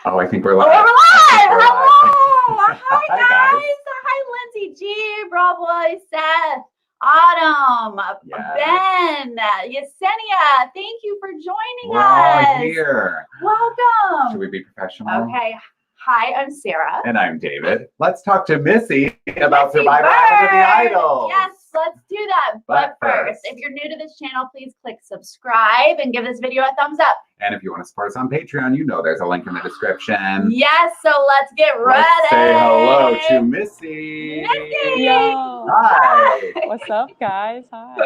Oh, I think we're live. Oh, we're live! Hello! Hi, guys! Hi, Lindsay G, Broadway, Seth, Autumn, Ben, Yesenia. Thank you for joining We're us. all here. Welcome. Should we be professional? Okay. Hi, I'm Sarah. And I'm David. Let's talk to Missy about Missy Survivor Byrd. Island of the Idols. Yes, let's do that. But first, if you're new to this channel, please click subscribe and give this video a thumbs up. And if you want to support us on Patreon, you know there's a link in the description. Yes, so let's get ready. Let's say hello to Missy. Missy! Yo. Hi. What's up, guys? Hi.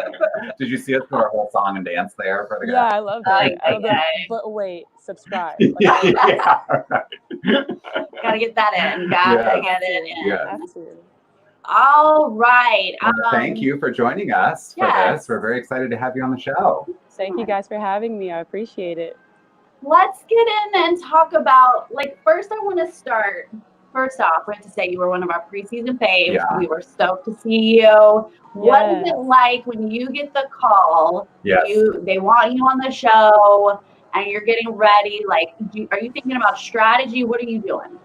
Did you see us do our whole song and dance there for the guys? Yeah, I love it. I love Okay. it. But wait, subscribe. Yeah, right. Gotta get that in. Gotta get it in. Yeah. Have to. All right. Well, thank you for joining us for yes. this. We're very excited to have you on the show. Thank you guys for having me. I appreciate it. Let's get in and talk about, first I want to start. First off, we have to say you were one of our preseason faves. Yeah. We were stoked to see you. What is Yes. it like when you get the call? Yes. They want you on the show and you're getting ready. Are you thinking about strategy? What are you doing?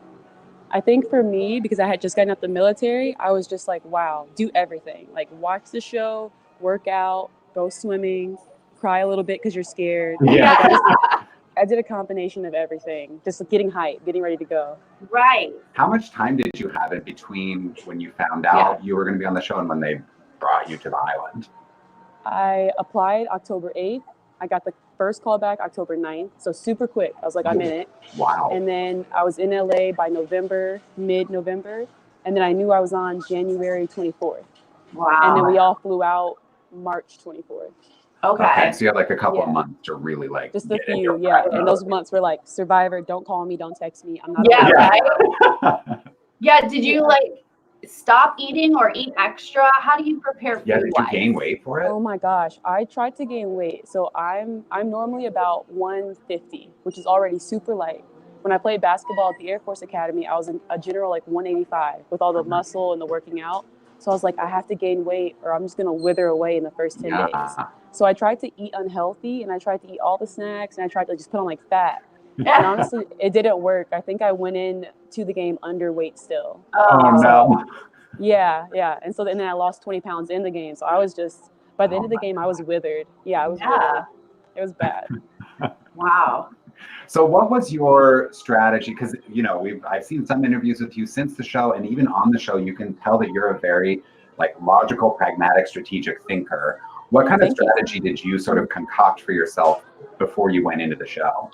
I think for me, because I had just gotten out the military, I was just like, wow, do everything. Like watch the show, work out, go swimming, cry a little bit because you're scared. Yeah. I did a combination of everything, just getting hyped, getting ready to go. Right. How much time did you have in between when you found out you were going to be on the show and when they brought you to the island? I applied October 8th. I got the first call back October 9th. So super quick. I was like, I'm in it. Wow. And then I was in LA by mid-November. And then I knew I was on January 24th. Wow. And then we all flew out March 24th. Okay. So you had a couple of months to really just a get in few, your And those months were like, Survivor, don't call me, don't text me. I'm not right? Yeah, did you stop eating or eat extra? How do you prepare food? Yeah, did you gain weight for it? Oh my gosh, I tried to gain weight. So I'm normally about 150, which is already super light. When I played basketball at the Air Force Academy, I was a general 185 with all the muscle and the working out. So I was like, I have to gain weight or I'm just gonna wither away in the first 10 days. So I tried to eat unhealthy and I tried to eat all the snacks and I tried to just put on fat. And honestly, it didn't work. I think I went in to the game underweight still. Oh no. Yeah. And so then I lost 20 pounds in the game. So I was just, by the end of the game, I was withered. Yeah, I was withered. It was bad. Wow. So what was your strategy? Because, I've seen some interviews with you since the show, and even on the show, you can tell that you're a very logical, pragmatic, strategic thinker. What kind of strategy did you sort of concoct for yourself before you went into the show?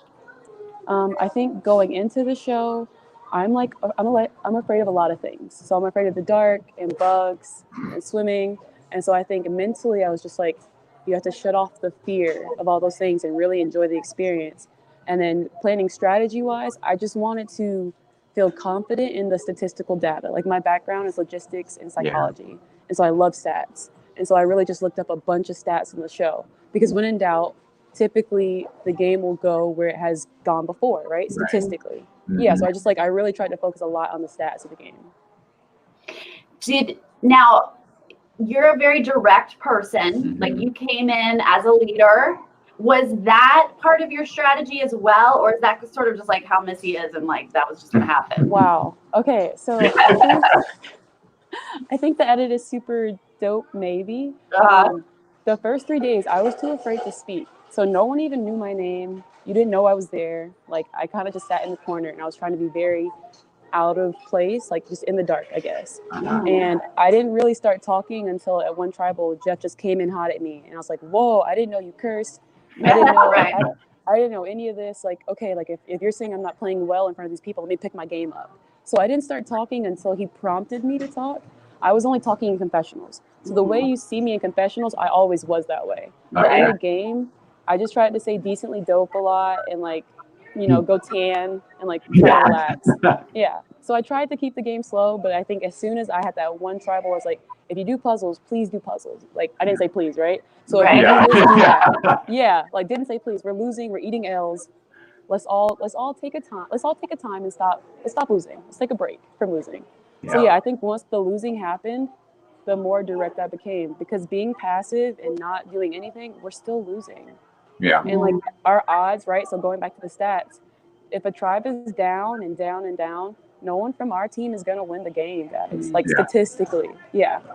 I think going into the show, I'm afraid of a lot of things. So I'm afraid of the dark and bugs and swimming. And so I think mentally I was just you have to shut off the fear of all those things and really enjoy the experience. And then planning strategy-wise, I just wanted to feel confident in the statistical data. My background is logistics and psychology. And so I love stats. And so I really just looked up a bunch of stats in the show. Because when in doubt, typically the game will go where it has gone before, right? Statistically. Mm-hmm. Yeah, so I really tried to focus a lot on the stats of the game. Now, you're a very direct person. Mm-hmm. You came in as a leader. Was that part of your strategy as well? Or is that sort of just how Missy is and that was just going to happen? Wow. Okay, so I think the edit is super dope, maybe. The first 3 days, I was too afraid to speak. So no one even knew my name. You didn't know I was there. I kind of just sat in the corner and I was trying to be very out of place, just in the dark, I guess. And I didn't really start talking until at one tribal, Jeff just came in hot at me. And I was like, whoa, I didn't know you cursed. I didn't know, I didn't know any of this. If you're saying I'm not playing well in front of these people, let me pick my game up. So I didn't start talking until he prompted me to talk. I was only talking in confessionals. So the way you see me in confessionals, I always was that way. But in the game, I just tried to say decently dope a lot and go tan and try to relax. Yeah. So I tried to keep the game slow, but I think as soon as I had that one tribal, I was like, if you do puzzles, please do puzzles. I didn't say please, right? So if you do this, do that. Yeah. Didn't say please. We're losing. We're eating L's. Let's all take a time. Let's all take a time and stop losing. Let's take a break from losing. Yeah. So I think once the losing happened, the more direct I became, because being passive and not doing anything, we're still losing. Yeah. And our odds, right? So going back to the stats, if a tribe is down and down and down, no one from our team is gonna win the game, guys. Like statistically,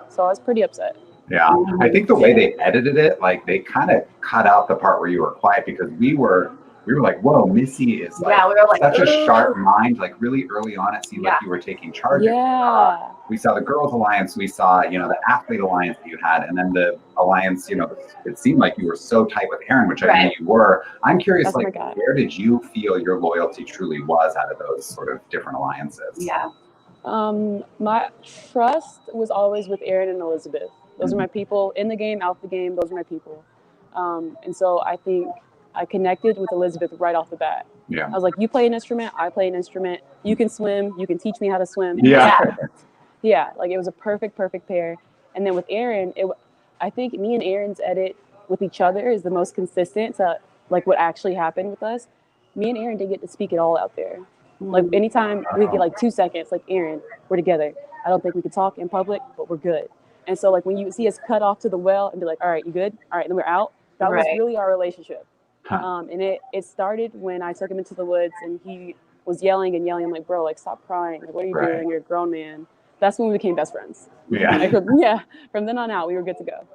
So I was pretty upset. Yeah, I think the way they edited it, like they kind of cut out the part where you were quiet because we were like, whoa, Missy is like, we were like such a sharp mind. Like really early on, it seemed like you were taking charge. Yeah. We saw the Girls Alliance, we saw, the Athlete Alliance that you had, and then the Alliance, it seemed like you were so tight with Aaron, which I know you were. I'm curious, like, where did you feel your loyalty truly was out of those sort of different alliances? Yeah. My trust was always with Aaron and Elizabeth. Those are my people in the game, out the game. Those are my people. And so I think I connected with Elizabeth right off the bat. Yeah. I was like, you play an instrument, I play an instrument. You can swim, you can teach me how to swim. Yeah. Perfect. Yeah, like it was a perfect pair. And then with Aaron, I think me and Aaron's edit with each other is the most consistent to like what actually happened with us. Me and Aaron didn't get to speak it all out there. Like anytime we get like 2 seconds, like Aaron, we're together. I don't think we could talk in public, but we're good. And so like when you see us cut off to the well and be like, all right, you good? All right, then we're out. That was really our relationship. And it started when I took him into the woods and he was yelling. I'm like, bro, like stop crying. Like, what are you doing? You're a grown man. That's when we became best friends. Yeah. Like, from then on out, we were good to go.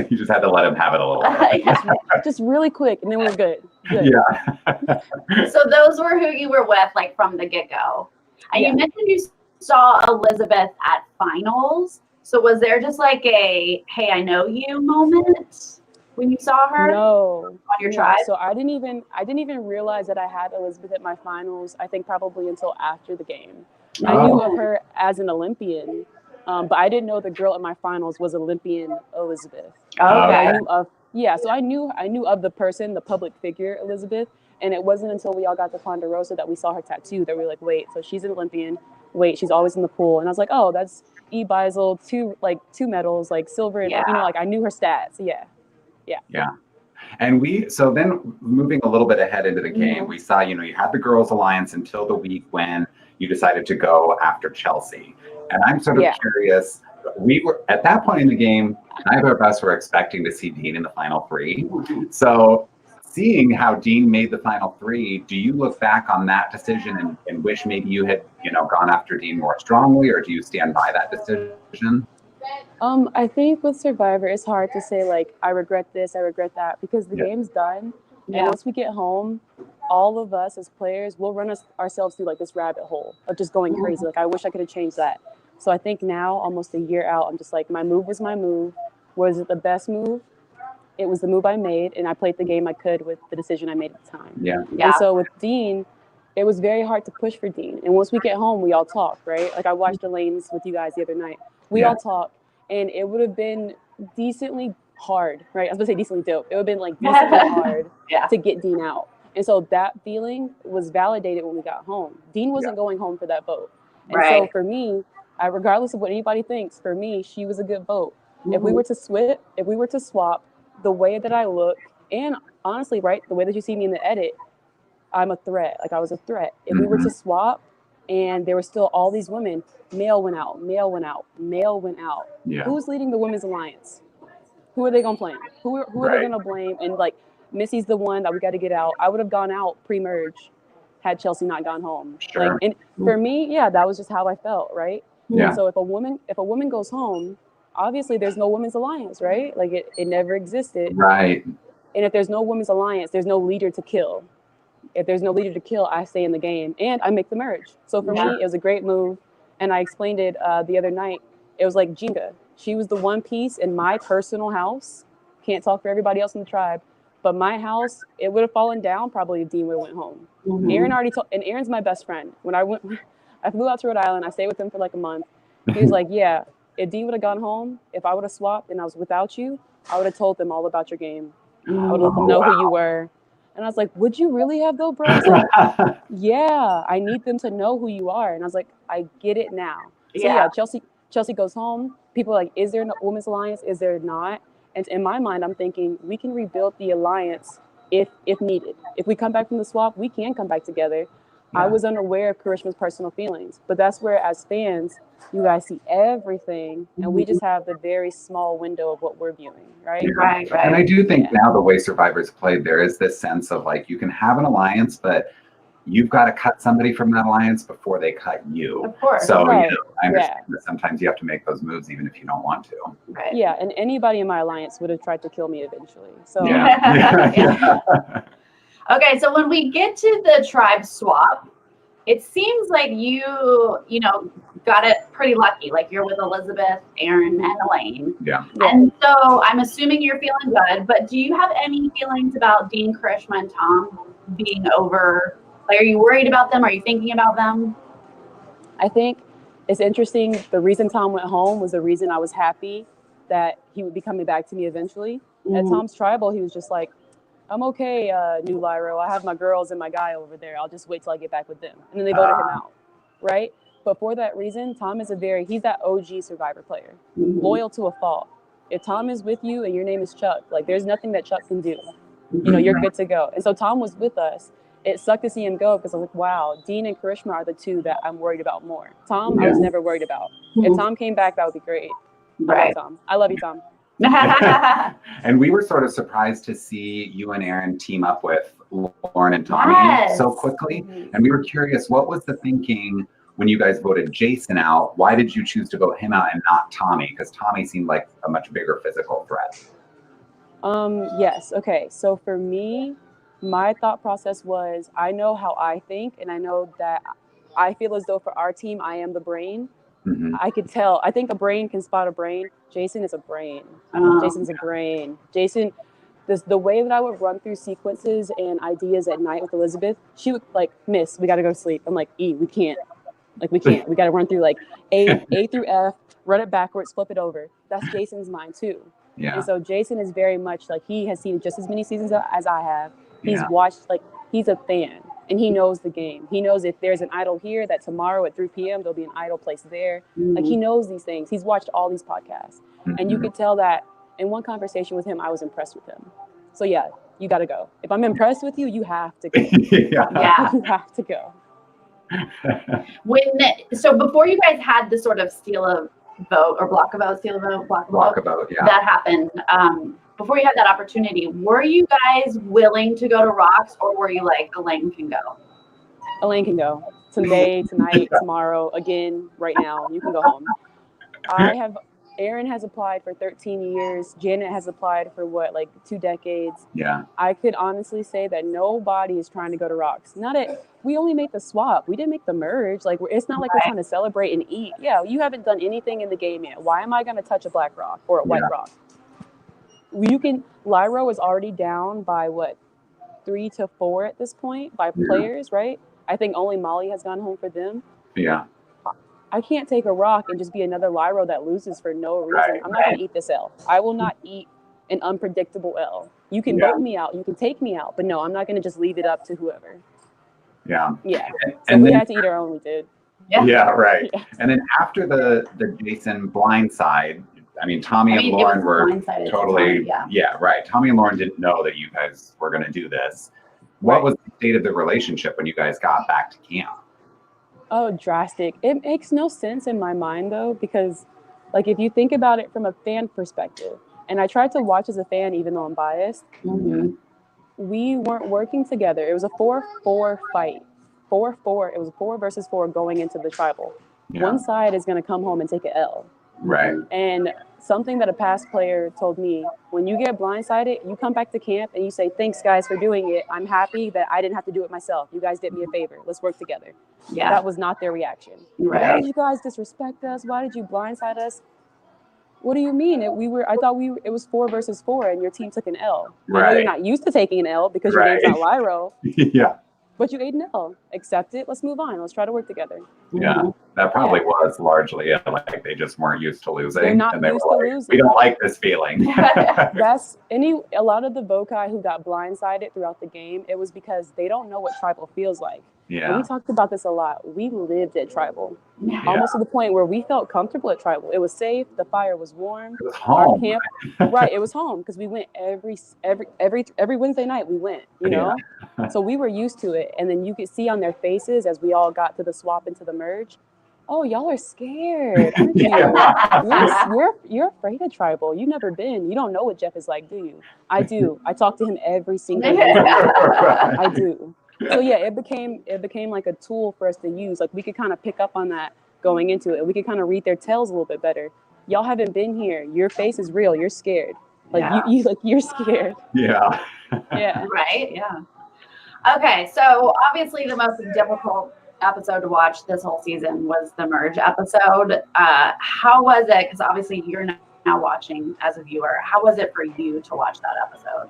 You just had to let him have it a little bit. Just really quick, and then we were good. Yeah. So those were who you were with, like from the get-go. And you mentioned you saw Elizabeth at finals. So was there just like a, hey, I know you moment when you saw her? No. On your tribe? So I didn't even realize that I had Elizabeth at my finals, I think probably until after the game. I knew of her as an Olympian, but I didn't know the girl at my finals was Olympian Elizabeth. Okay. So I knew of the person, the public figure Elizabeth, and it wasn't until we all got to Ponderosa that we saw her tattoo that we were like, wait, so she's an Olympian. Wait, she's always in the pool. And I was like, oh, that's E. Beisel, two medals, like silver, and like I knew her stats. Yeah. And so then moving a little bit ahead into the game, we saw, you had the Girls Alliance until the week when you decided to go after Chelsea. And I'm sort of curious, we were at that point in the game, neither of us were expecting to see Dean in the final three. So seeing how Dean made the final three, do you look back on that decision and wish maybe you had, gone after Dean more strongly, or do you stand by that decision? I think with Survivor, it's hard to say like, I regret this, I regret that, because the game's done. And once we get home, all of us as players will run ourselves through like this rabbit hole of just going crazy. Like, I wish I could have changed that. So I think now, almost a year out, I'm just like, my move was my move. Was it the best move? It was the move I made, and I played the game I could with the decision I made at the time. Yeah. And so with Dean, it was very hard to push for Dean. And once we get home, we all talk, right? Like I watched Elaine's with you guys the other night. We all talk, and it would have been decently hard, right? I was gonna say decently dope. It would have been like decently hard to get Dean out. And so that feeling was validated when we got home. Dean wasn't going home for that vote. And so for me, regardless of what anybody thinks, for me, she was a good vote. If we were to swap the way that I look, and honestly, right, the way that you see me in the edit, I'm a threat. Like I was a threat. If we were to swap and there were still all these women, male went out, male went out, male went out. Yeah. Who's leading the women's alliance? Who are they going to blame? Who are they going to blame? And like, Missy's the one that we got to get out. I would have gone out pre-merge had Chelsea not gone home. Sure. Like, and for me, that was just how I felt, right? Yeah. And so if a woman goes home, obviously there's no women's alliance, right? Like it never existed. Right. And if there's no women's alliance, there's no leader to kill. If there's no leader to kill, I stay in the game and I make the merge. So for me, it was a great move. And I explained it the other night. It was like Jenga. She was the one piece in my personal house. Can't talk for everybody else in the tribe. But my house, it would have fallen down probably if Dean would have went home. Aaron already told, and Aaron's my best friend. When I flew out to Rhode Island. I stayed with him for like a month. He was like, yeah, if Dean would have gone home, if I would have swapped and I was without you, I would have told them all about your game. I would let them know who you were. And I was like, would you really have though, bro? Like, yeah, I need them to know who you are. And I was like, I get it now. So Chelsea goes home. People are like, is there a women's alliance? Is there not? And in my mind, I'm thinking we can rebuild the alliance if needed. If we come back from the swap, we can come back together. I was unaware of Karishma's personal feelings, but that's where as fans, you guys see everything and we just have the very small window of what we're viewing, right? Right. And I do think now the way Survivor's played, there is this sense of like, you can have an alliance, but you've got to cut somebody from that alliance before they cut you. Of course. So, Right. I understand that sometimes you have to make those moves even if you don't want to. Right. Yeah, and anybody in my alliance would have tried to kill me eventually. So Yeah. Okay, so when we get to the tribe swap, it seems like you got it pretty lucky. Like you're with Elizabeth, Aaron, and Elaine. Yeah. And so I'm assuming you're feeling good, but do you have any feelings about Dean, Karishma, and Tom being over? Like, are you worried about them? Are you thinking about them? I think it's interesting. The reason Tom went home was the reason I was happy that he would be coming back to me eventually. At Tom's tribal, he was just like, I'm okay, new Lyro. I have my girls and my guy over there. I'll just wait till I get back with them. And then they voted him out, right? But for that reason, Tom is he's that OG Survivor player, loyal to a fault. If Tom is with you and your name is Chuck, like there's nothing that Chuck can do. You're good to go. And so Tom was with us. It sucked to see him go because I was like, wow, Dean and Karishma are the two that I'm worried about more. Tom, I was never worried about. If Tom came back, that would be great. Right. I love you, Tom. And we were sort of surprised to see you and Aaron team up with Lauren and Tommy so quickly. And we were curious, what was the thinking when you guys voted Jason out? Why did you choose to vote him out and not Tommy? Because Tommy seemed like a much bigger physical threat. Yes. Okay. So for me, my thought process was I know how I think, and I know that I feel as though for our team, I am the brain. I could tell. I think a brain can spot a brain. Jason is a brain. Jason's a brain. Jason, the way that I would run through sequences and ideas at night with Elizabeth, she would like, Miss, we got to go to sleep. I'm like, E, we can't. Like, we can't. We got to run through like A through F, run it backwards, flip it over. That's Jason's mind too. Yeah. And so Jason is very much like, he has seen just as many seasons as I have. He's watched, like, he's a fan. And he knows the game. He knows if there's an idol here, that tomorrow at 3 p.m. there'll be an idol placed there. Like, he knows these things. He's watched all these podcasts. And you could tell that in one conversation with him, I was impressed with him. So yeah, you got to go. If I'm impressed with you, you have to go. Yeah. You have to go. So before you guys had the sort of steal a vote or block a vote, that happened. Before you had that opportunity, were you guys willing to go to Rocks, or were you like, Elaine can go? Elaine can go. Today, tonight, tomorrow, again, right now, you can go home. Aaron has applied for 13 years. Janet has applied for 2 decades. Yeah. I could honestly say that nobody is trying to go to Rocks. We only made the swap. We didn't make the merge. Like, it's not like we're trying to celebrate and eat. Yeah, you haven't done anything in the game yet. Why am I going to touch a black rock or a white rock? Lyro is already down by 3 to 4 at this point by players, right? I think only Molly has gone home for them. Yeah. I can't take a rock and just be another Lyro that loses for no reason. I'm not going to eat this L. I will not eat an unpredictable L. You can vote me out. You can take me out. But no, I'm not going to just leave it up to whoever. Yeah. Yeah. So we had to eat our own. We did. Yeah, right. Yeah. And then after the Jason blindside, I mean, Tommy and Lauren were totally, right. Tommy and Lauren didn't know that you guys were going to do this. What was the state of the relationship when you guys got back to camp? Oh, drastic. It makes no sense in my mind, though, because, if you think about it from a fan perspective, and I tried to watch as a fan, even though I'm biased, we weren't working together. It was a 4-4 fight. 4-4. It was 4 versus 4 going into the tribal. Yeah. One side is going to come home and take an L. Right. And something that a past player told me, when you get blindsided, you come back to camp and you say, thanks, guys, for doing it. I'm happy that I didn't have to do it myself. You guys did me a favor. Let's work together. Yeah. That was not their reaction. Right. Why did you guys disrespect us? Why did you blindside us? What do you mean? I thought it was 4 versus 4 and your team took an L. Right. I know you're not used to taking an L because your name's not Lyro. Yeah. But you ate an L. Accept it. Let's move on. Let's try to work together. Yeah, that probably was largely it. Like, they just weren't used to losing. They're not and they used were to losing. We don't like this feeling. A lot of the Vokai who got blindsided throughout the game, it was because they don't know what tribal feels like. Yeah. And we talked about this a lot. We lived at tribal. Yeah. Almost to the point where we felt comfortable at tribal. It was safe. The fire was warm. It was home. Our camp, right, it was home because we went every Wednesday night we went, you know? Yeah. So we were used to it. And then you could see on their faces as we all got to the swap into the merge, oh, y'all are scared, aren't you? You're afraid of tribal. You've never been. You don't know what Jeff is like, do you? I do. I talk to him every single day. I do. So yeah, it became like a tool for us to use. Like we could kind of pick up on that going into it. We could kind of read their tails a little bit better. Y'all haven't been here. Your face is real. You're scared. Like Yeah. you're scared. Yeah. Yeah. Right? Yeah. Okay, so obviously the most difficult episode to watch this whole season was the merge episode. How was it? Because obviously you're now watching as a viewer. How was it for you to watch that episode?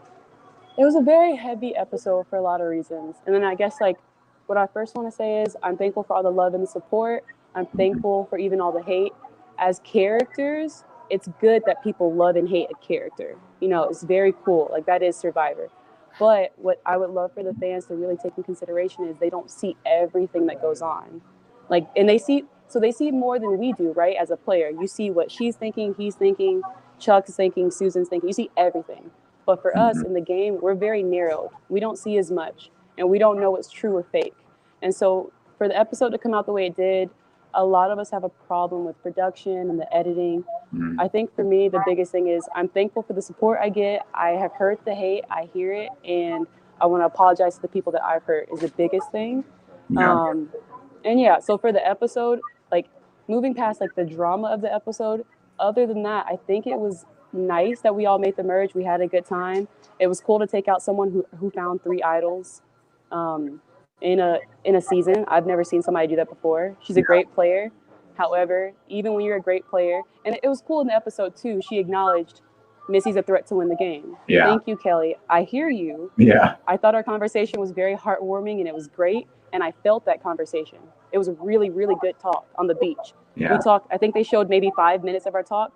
It was a very heavy episode for a lot of reasons. And then I guess like what I first want to say is I'm thankful for all the love and the support. I'm thankful for even all the hate. As characters, it's good that people love and hate a character. You know, it's very cool. Like that is Survivor. But what I would love for the fans to really take in consideration is they don't see everything that goes on. Like, and they see more than we do, right? As a player, you see what she's thinking, he's thinking, Chuck's thinking, Susan's thinking. You see everything. But for us in the game, we're very narrowed. We don't see as much, and we don't know what's true or fake. And so for the episode to come out the way it did, a lot of us have a problem with production and the editing. I think for me, the biggest thing is I'm thankful for the support I get. I have heard the hate. I hear it. And I want to apologize to the people that I've hurt is the biggest thing. Yeah. And yeah, so for the episode, like moving past like the drama of the episode, other than that, I think it was nice that we all made the merge. We had a good time. It was cool to take out someone who found 3 idols in a season. I've never seen somebody do that before. She's a great player. However, even when you're a great player, and it was cool in the episode too, she acknowledged Missy's a threat to win the game. Yeah. Thank you, Kelly. I hear you. Yeah. I thought our conversation was very heartwarming and it was great. And I felt that conversation. It was a really, really good talk on the beach. Yeah. We talked, I think they showed maybe 5 minutes of our talk.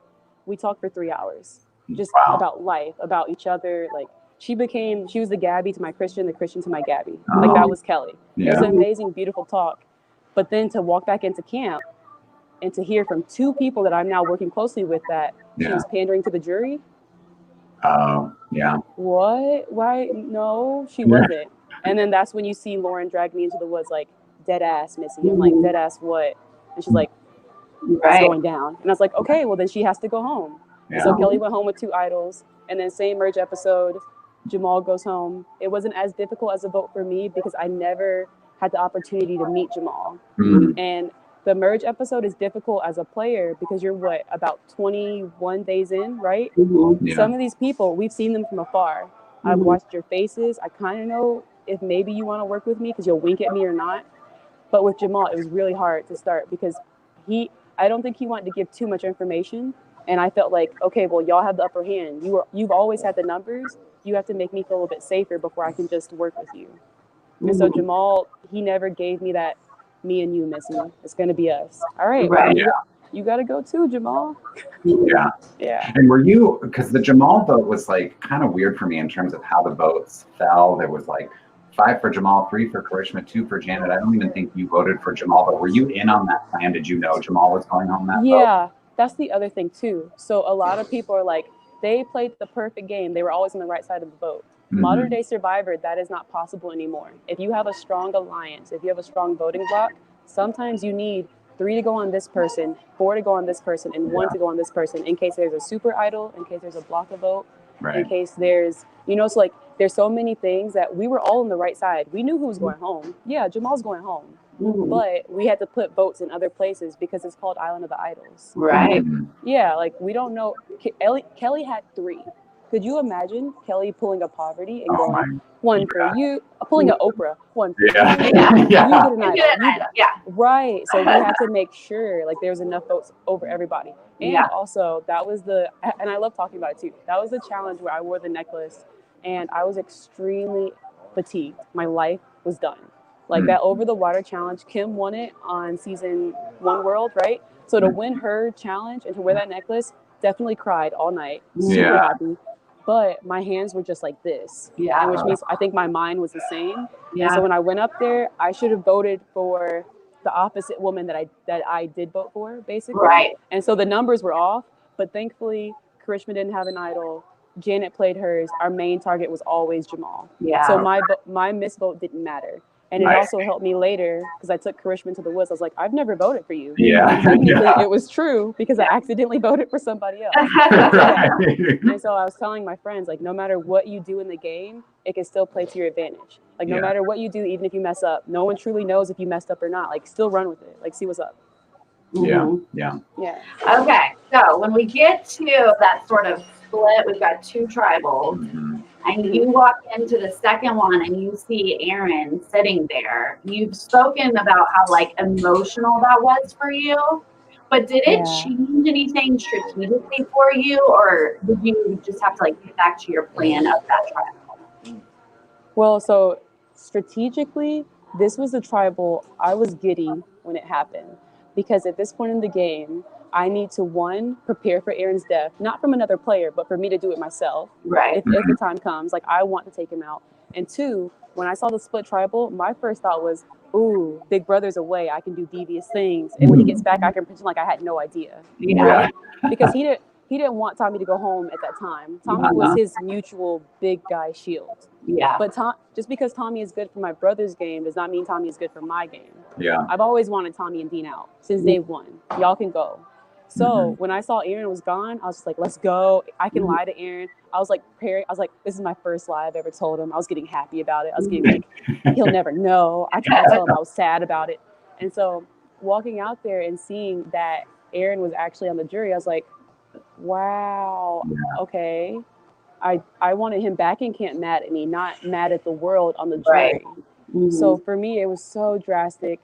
We talked for 3 hours, just about life, about each other. Like she was the Gabby to my Christian, the Christian to my Gabby. Like that was Kelly. Yeah. It was an amazing, beautiful talk. But then to walk back into camp and to hear from 2 people that I'm now working closely with that she was pandering to the jury. Yeah. What? Why? No, she wasn't. And then that's when you see Lauren drag me into the woods, like, dead ass, Missy. I'm like, dead ass what? And she's like, it's going down. And I was like, okay, well, then she has to go home. Yeah. So Kelly went home with 2 idols. And then same merge episode, Jamal goes home. It wasn't as difficult as a vote for me because I never had the opportunity to meet Jamal. And the merge episode is difficult as a player because you're about 21 days in, right? Yeah. Some of these people, we've seen them from afar. I've watched your faces. I kind of know if maybe you want to work with me because you'll wink at me or not. But with Jamal, it was really hard to start because I don't think he wanted to give too much information. And I felt like, okay, well, y'all have the upper hand. You've always had the numbers. You have to make me feel a little bit safer before I can just work with you. And so Jamal, he never gave me that, me and you, Missy. It's going to be us. All right. Right. Yeah. You got to go too, Jamal. Yeah. Yeah. And were you, because the Jamal vote was like kind of weird for me in terms of how the votes fell. There was like 5 for Jamal, 3 for Karishma, 2 for Janet. I don't even think you voted for Jamal, but were you in on that plan? Did you know Jamal was going home that vote? Yeah, that's the other thing too. So a lot of people are like, they played the perfect game. They were always on the right side of the vote. Modern day Survivor, that is not possible anymore. If you have a strong alliance, if you have a strong voting block, sometimes you need 3 to go on this person, 4 to go on this person, and 1 to go on this person in case there's a super idol, in case there's a block of vote, in case there's, so like there's so many things that we were all on the right side. We knew who was going home. Yeah, Jamal's going home. But we had to put votes in other places because it's called Island of the Idols. Right. Yeah, like we don't know. Kelly had 3. Could you imagine Kelly pulling a Poverty and going, 1 for you, pulling an Oprah, 1 for you. You get an idol. Right. So we had to make sure like there's enough votes over everybody. And also that was and I love talking about it too. That was the challenge where I wore the necklace and I was extremely fatigued. My life was done. Like that over the water challenge, Kim won it on season 1 World, right? So to win her challenge and to wear that necklace, definitely cried all night. Super happy. But my hands were just like this. Yeah. Which means I think my mind was the same. Yeah. And so when I went up there, I should have voted for the opposite woman that I did vote for, basically. Right. And so the numbers were off, but thankfully Karishma didn't have an idol. Janet played hers. Our main target was always Jamal. Yeah. So my misvote didn't matter. And it also helped me later because I took Karishma to the woods. I was like, I've never voted for you. Yeah. And technically, it was true because I accidentally voted for somebody else. And so I was telling my friends, like, no matter what you do in the game, it can still play to your advantage. Like, no matter what you do, even if you mess up, no one truly knows if you messed up or not. Like, still run with it. Like, see what's up. Yeah. Okay, so when we get to that sort of split, we've got two tribals, and you walk into the second one and you see Aaron sitting there. You've spoken about how like emotional that was for you, but did it change anything strategically for you, or did you just have to like get back to your plan of that tribal? Well, so strategically, this was a tribal I was giddy when it happened. Because at this point in the game, I need to, one, prepare for Aaron's death, not from another player, but for me to do it myself. Right. If the time comes, like I want to take him out. And two, when I saw the split tribal, my first thought was, ooh, Big Brother's away. I can do devious things. And when he gets back, I can pretend like I had no idea. Yeah. Because he didn't want Tommy to go home at that time. Tommy was his mutual big guy shield. Yeah. But just because Tommy is good for my brother's game does not mean Tommy is good for my game. Yeah. I've always wanted Tommy and Dean out since day one. Y'all can go. So when I saw Aaron was gone, I was just like, let's go. I can lie to Aaron. I was like, this is my first lie I've ever told him. I was getting happy about it. I was getting like, he'll never know. I tried to tell him I was sad about it. And so walking out there and seeing that Aaron was actually on the jury, I was like, wow, okay. I wanted him back in Camp Mad at me, not mad at the world on the jury. Right. So for me, it was so drastic.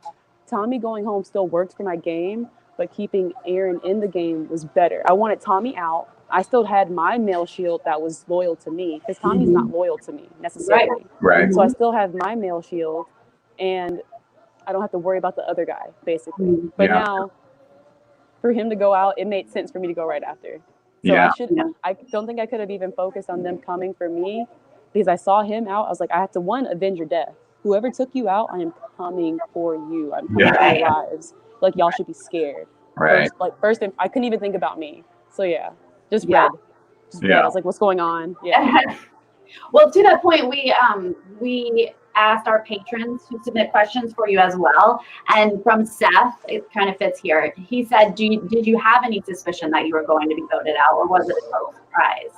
Tommy going home still worked for my game, but keeping Aaron in the game was better. I wanted Tommy out. I still had my male shield that was loyal to me because Tommy's not loyal to me necessarily. Right. So I still have my male shield, and I don't have to worry about the other guy, basically. But now, for him to go out, it made sense for me to go right after. So I don't think I could have even focused on them coming for me because I saw him out. I was like, I have to, one, avenge your death. Whoever took you out, I am coming for you. I'm coming for your lives. Like, y'all should be scared. Right. First, I couldn't even think about me. So just red. I was like, what's going on? Yeah. Well, to that point, we asked our patrons to submit questions for you as well. And from Seth, it kind of fits here. He said, did you have any suspicion that you were going to be voted out, or was it a total surprise?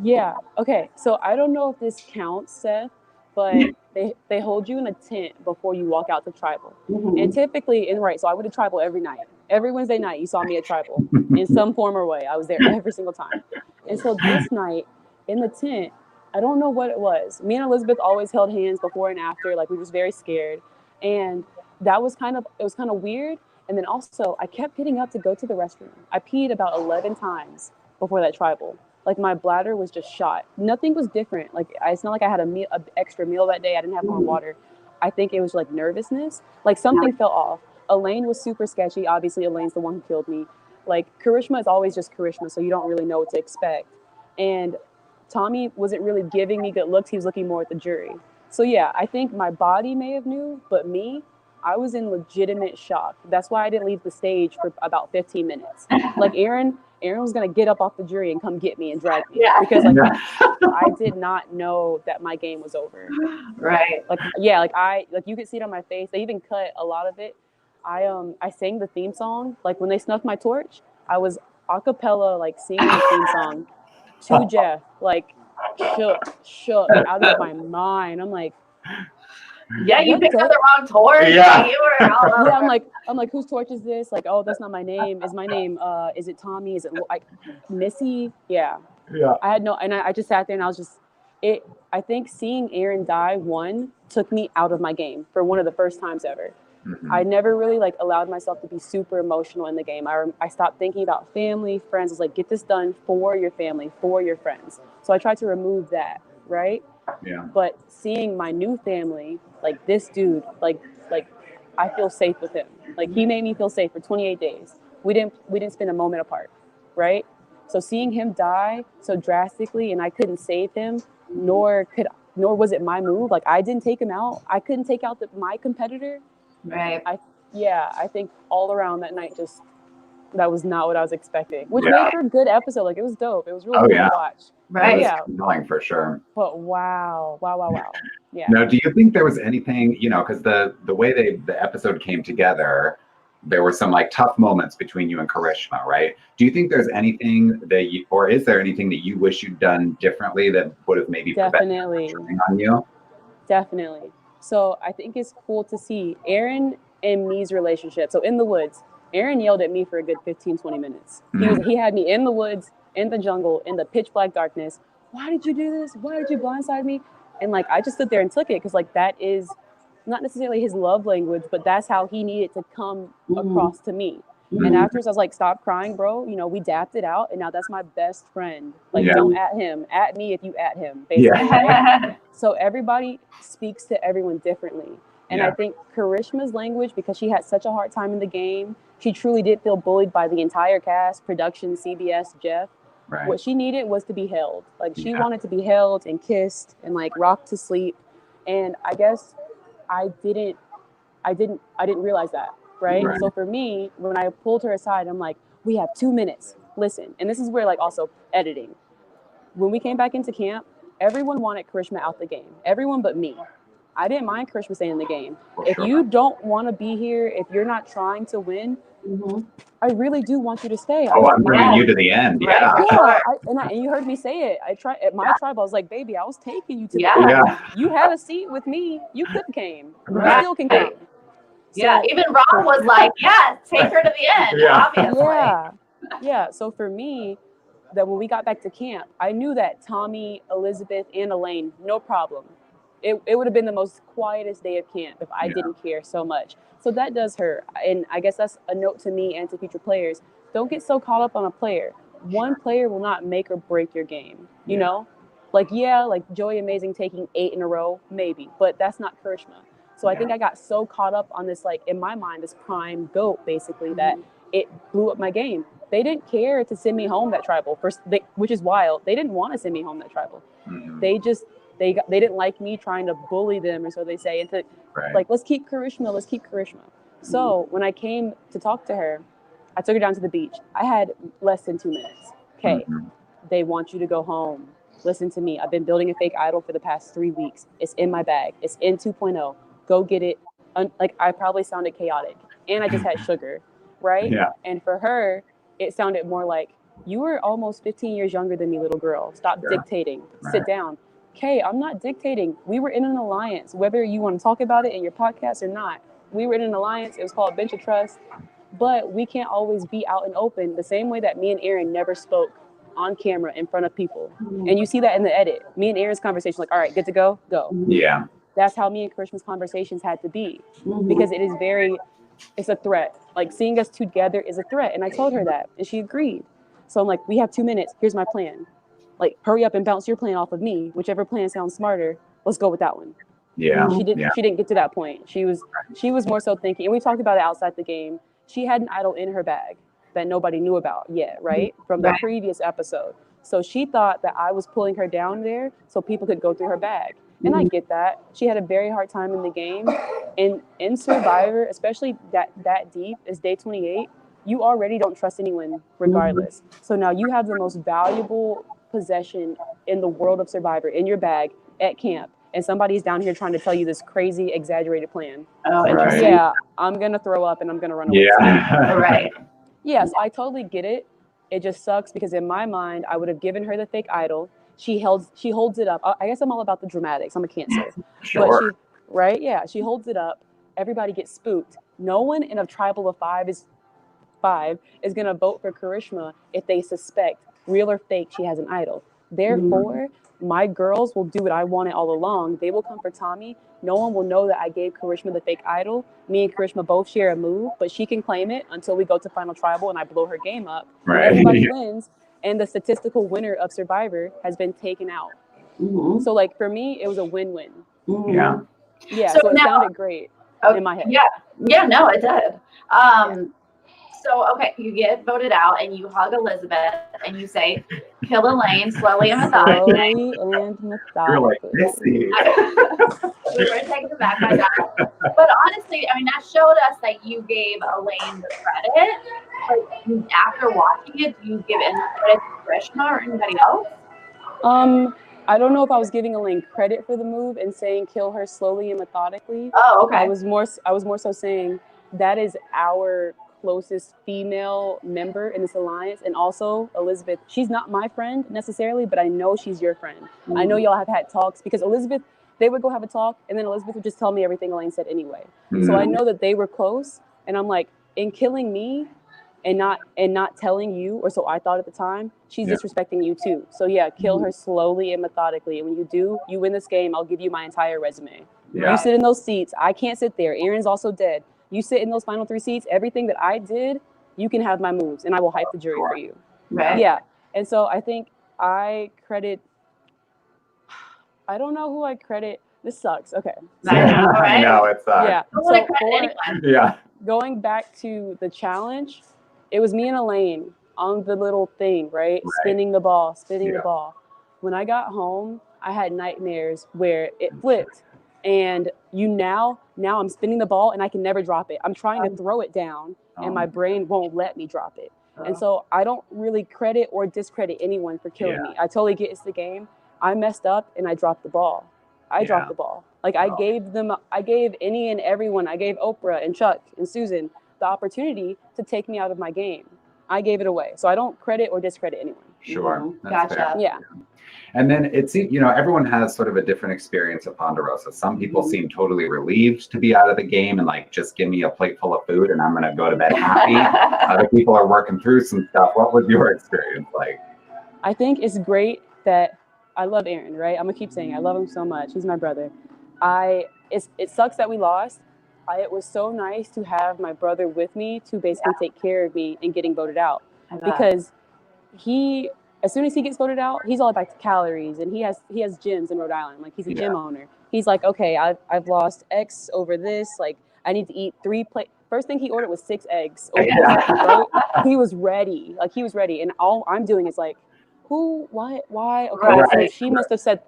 Yeah. Okay. So I don't know if this counts, Seth, but they hold you in a tent before you walk out to tribal. And typically, so I went to tribal every night. Every Wednesday night, you saw me at tribal in some form or way. I was there every single time. And so this night in the tent, I don't know what it was. Me and Elizabeth always held hands before and after, like we were very scared. And it was kind of weird. And then also I kept getting up to go to the restroom. I peed about 11 times before that tribal. Like my bladder was just shot. Nothing was different. Like it's not like I had an extra meal that day. I didn't have more water. I think it was like nervousness. Like something fell off. Elaine was super sketchy. Obviously, Elaine's the one who killed me. Like Karishma is always just Karishma, so you don't really know what to expect. And Tommy wasn't really giving me good looks. He was looking more at the jury. So I think my body may have knew, but me, I was in legitimate shock. That's why I didn't leave the stage for about 15 minutes. Like Aaron was gonna get up off the jury and come get me and drag me because I did not know that my game was over. Right. Like you could see it on my face. They even cut a lot of it. I sang the theme song. Like when they snuffed my torch, I was a cappella like singing the theme song to Jeff, like shook out of my mind. I'm like, you picked up the wrong torch. Yeah. You were all over. I'm like, whose torch is this? Like, oh, that's not my name. Is my name? Is it Tommy? Is it like Missy? Yeah. I had no, and I just sat there and I was just, I think seeing Aaron die took me out of my game for one of the first times ever. I never really like allowed myself to be super emotional in the game. I stopped thinking about family, friends. I was like, get this done for your family, for your friends. So I tried to remove that, right? Yeah. But seeing my new family, like this dude, like I feel safe with him. Like he made me feel safe for 28 days. We didn't spend a moment apart, right? So seeing him die so drastically and I couldn't save him, nor was it my move. Like I didn't take him out. I couldn't take out my competitor. Right. I think all around that night just that was not what I was expecting, which Yeah. made for a good episode. Like, it was dope. It was really Oh, cool yeah. to watch. Right. It was Yeah. compelling for sure. But wow. Yeah. Now, do you think there was anything, because the way the episode came together, there were some like tough moments between you and Karishma, right? Do you think there's anything or is there anything that you wish you'd done differently that would have maybe Definitely. prevented on you? Definitely. So I think it's cool to see Aaron and me's relationship. So in the woods, Aaron yelled at me for a good 15, 20 minutes. He had me in the woods, in the jungle, in the pitch black darkness. Why did you do this? Why did you blindside me? And like, I just stood there and took it because like that is not necessarily his love language, but that's how he needed to come across to me. And afterwards, I was like, stop crying, bro. We dapped it out. And now that's my best friend. Like, don't at him. At me if you at him, basically. Right? So everybody speaks to everyone differently. And I think Karishma's language, because she had such a hard time in the game, she truly did feel bullied by the entire cast, production, CBS, Jeff. Right. What she needed was to be held. Like, she wanted to be held and kissed and like rocked to sleep. And I guess I didn't realize that. Right? So for me, when I pulled her aside, I'm like, we have 2 minutes. Listen. And this is where like also editing. When we came back into camp, everyone wanted Karishma out the game. Everyone but me. I didn't mind Karishma staying in the game. If you don't want to be here, if you're not trying to win, I really do want you to stay. I'm bringing you to the end. Yeah. And you heard me say it. I tried at my tribe. I was like, baby, I was taking you to the end. You had a seat with me. You could have came. You still can come. So, even Rob was like, take her to the end, obviously. Yeah. So for me, that when we got back to camp, I knew that Tommy, Elizabeth, and Elaine, no problem. It would have been the most quietest day of camp if I didn't care so much. So that does hurt. And I guess that's a note to me and to future players. Don't get so caught up on a player. One player will not make or break your game. You know? Like Joey Amazing taking 8 in a row, maybe. But that's not Karishma. So I think I got so caught up on this, like, in my mind, this prime GOAT, basically, that it blew up my game. They didn't care to send me home that tribal, which is wild. They didn't want to send me home that tribal. They didn't like me trying to bully them, or so they say, and like, let's keep Karishma. So when I came to talk to her, I took her down to the beach. I had less than 2 minutes. Okay, they want you to go home. Listen to me. I've been building a fake idol for the past 3 weeks. It's in my bag. It's in 2.0. Go get it. Like, I probably sounded chaotic, and I just had sugar, right? Yeah. And for her, it sounded more like, you were almost 15 years younger than me, little girl. Stop dictating. Sit down. Okay, I'm not dictating. We were in an alliance, whether you want to talk about it in your podcast or not. We were in an alliance. It was called Bench of Trust, but we can't always be out and open the same way that me and Aaron never spoke on camera in front of people. And you see that in the edit. Me and Aaron's conversation, like, all right, good to go? Go. Yeah. That's how me and Karishma's conversations had to be, because it's a threat. Like, seeing us together is a threat. And I told her that, and she agreed. So I'm like, we have 2 minutes. Here's my plan. Like, hurry up and bounce your plan off of me. Whichever plan sounds smarter, let's go with that one. Yeah. She didn't get to that point. She was more so thinking, and we talked about it outside the game. She had an idol in her bag that nobody knew about yet, right? From the previous episode. So she thought that I was pulling her down there so people could go through her bag. And I get that. She had a very hard time in the game. And in Survivor, especially that deep as day 28, you already don't trust anyone regardless. So now you have the most valuable possession in the world of Survivor in your bag at camp. And somebody's down here trying to tell you this crazy, exaggerated plan. Oh, and I'm going to throw up and I'm going to run away. Yeah. Right. Yes, I totally get it. It just sucks because in my mind, I would have given her the fake idol. She holds it up. I guess I'm all about the dramatics. I'm a Cancer. Sure. But she holds it up. Everybody gets spooked. No one in a tribal of five is going to vote for Karishma if they suspect, real or fake, she has an idol. Therefore, my girls will do what I wanted all along. They will come for Tommy. No one will know that I gave Karishma the fake idol. Me and Karishma both share a move, but she can claim it until we go to final tribal and I blow her game up. Right. Everybody wins. And the statistical winner of Survivor has been taken out. So, like, for me, it was a win-win. Yeah. Yeah, so it sounded great in my head. Yeah, no, it did. So, okay, you get voted out and you hug Elizabeth and you say, kill Elaine slowly and methodically. Slowly and You're like, methodically. Missy. We were taken aback by that. But honestly, I mean, that showed us that you gave Elaine the credit. Like, after watching it, do you give any credit to Krishna or anybody else? I don't know if I was giving Elaine credit for the move and saying kill her slowly and methodically. Oh, okay. I was more so saying that is our closest female member in this alliance, and also Elizabeth. She's not my friend necessarily, but I know she's your friend. Mm-hmm. I know y'all have had talks because Elizabeth. They would go have a talk, and then Elizabeth would just tell me everything Elaine said anyway. Mm-hmm. So I know that they were close, and I'm like, in killing me, and not telling you, or so I thought at the time, she's disrespecting you too. So yeah, kill her slowly and methodically. And when you do, you win this game. I'll give you my entire resume. Yeah. You sit in those seats. I can't sit there. Aaron's also dead. You sit in those final 3 seats. Everything that I did, you can have my moves, and I will hype the jury for you. Right. Yeah. And so I think I don't know who I credit. This sucks. Okay. So, I know it's yeah. Yeah. Going back to the challenge, it was me and Elaine on the little thing, right? Spinning the ball. When I got home, I had nightmares where it flipped, and now I'm spinning the ball and I can never drop it. I'm trying to throw it down, and my brain won't let me drop it. And so I don't really credit or discredit anyone for killing me. I totally get it's the game. I messed up and I dropped the ball. I dropped the ball. Like I gave any and everyone, I gave Oprah and Chuck and Susan the opportunity to take me out of my game. I gave it away. So I don't credit or discredit anyone. Sure. Gotcha. Fair. Yeah. And then it's, everyone has sort of a different experience of Ponderosa. Some people seem totally relieved to be out of the game and like, just give me a plate full of food and I'm going to go to bed happy. Other people are working through some stuff. What was your experience like? I think it's great that I love Aaron, right? I'm going to keep saying I love him so much. He's my brother. It sucks that we lost. It was so nice to have my brother with me to basically take care of me in getting voted out, because as soon as he gets voted out, he's all about the calories, and he has gyms in Rhode Island. Like, he's a gym owner. He's like, okay, I've lost X over this. Like, I need to eat 3 plates. First thing he ordered was 6 eggs. Right? He was ready. Like, he was ready. And all I'm doing is like, who, what, why? Okay, so she must have said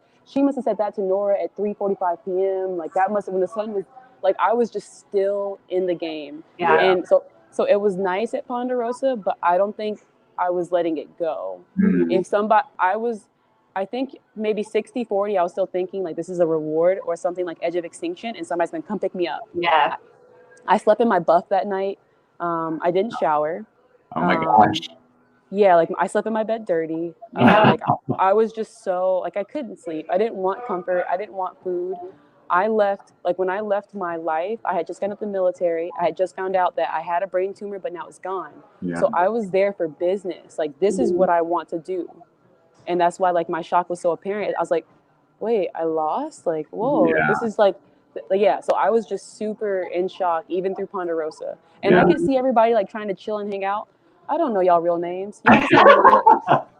that to Nora at 3:45 p.m. Like, that must have, when the sun was, like, I was just still in the game. Yeah. And so it was nice at Ponderosa, but I don't think I was letting it go. If somebody, I think maybe 60-40, I was still thinking like this is a reward or something like Edge of Extinction, and somebody's gonna come pick me up. Yeah. I slept in my buff that night. I didn't shower. Oh my gosh. Yeah, like I slept in my bed dirty. Like I was just so, like, I couldn't sleep. I didn't want comfort. I didn't want food. When I left my life, I had just gotten out the military. I had just found out that I had a brain tumor, but now it's gone. Yeah. So I was there for business. Like, this is what I want to do. And that's why, like, my shock was so apparent. I was like, wait, I lost? Like, whoa, this is like, so I was just super in shock, even through Ponderosa. And I could see everybody, like, trying to chill and hang out. I don't know y'all real names.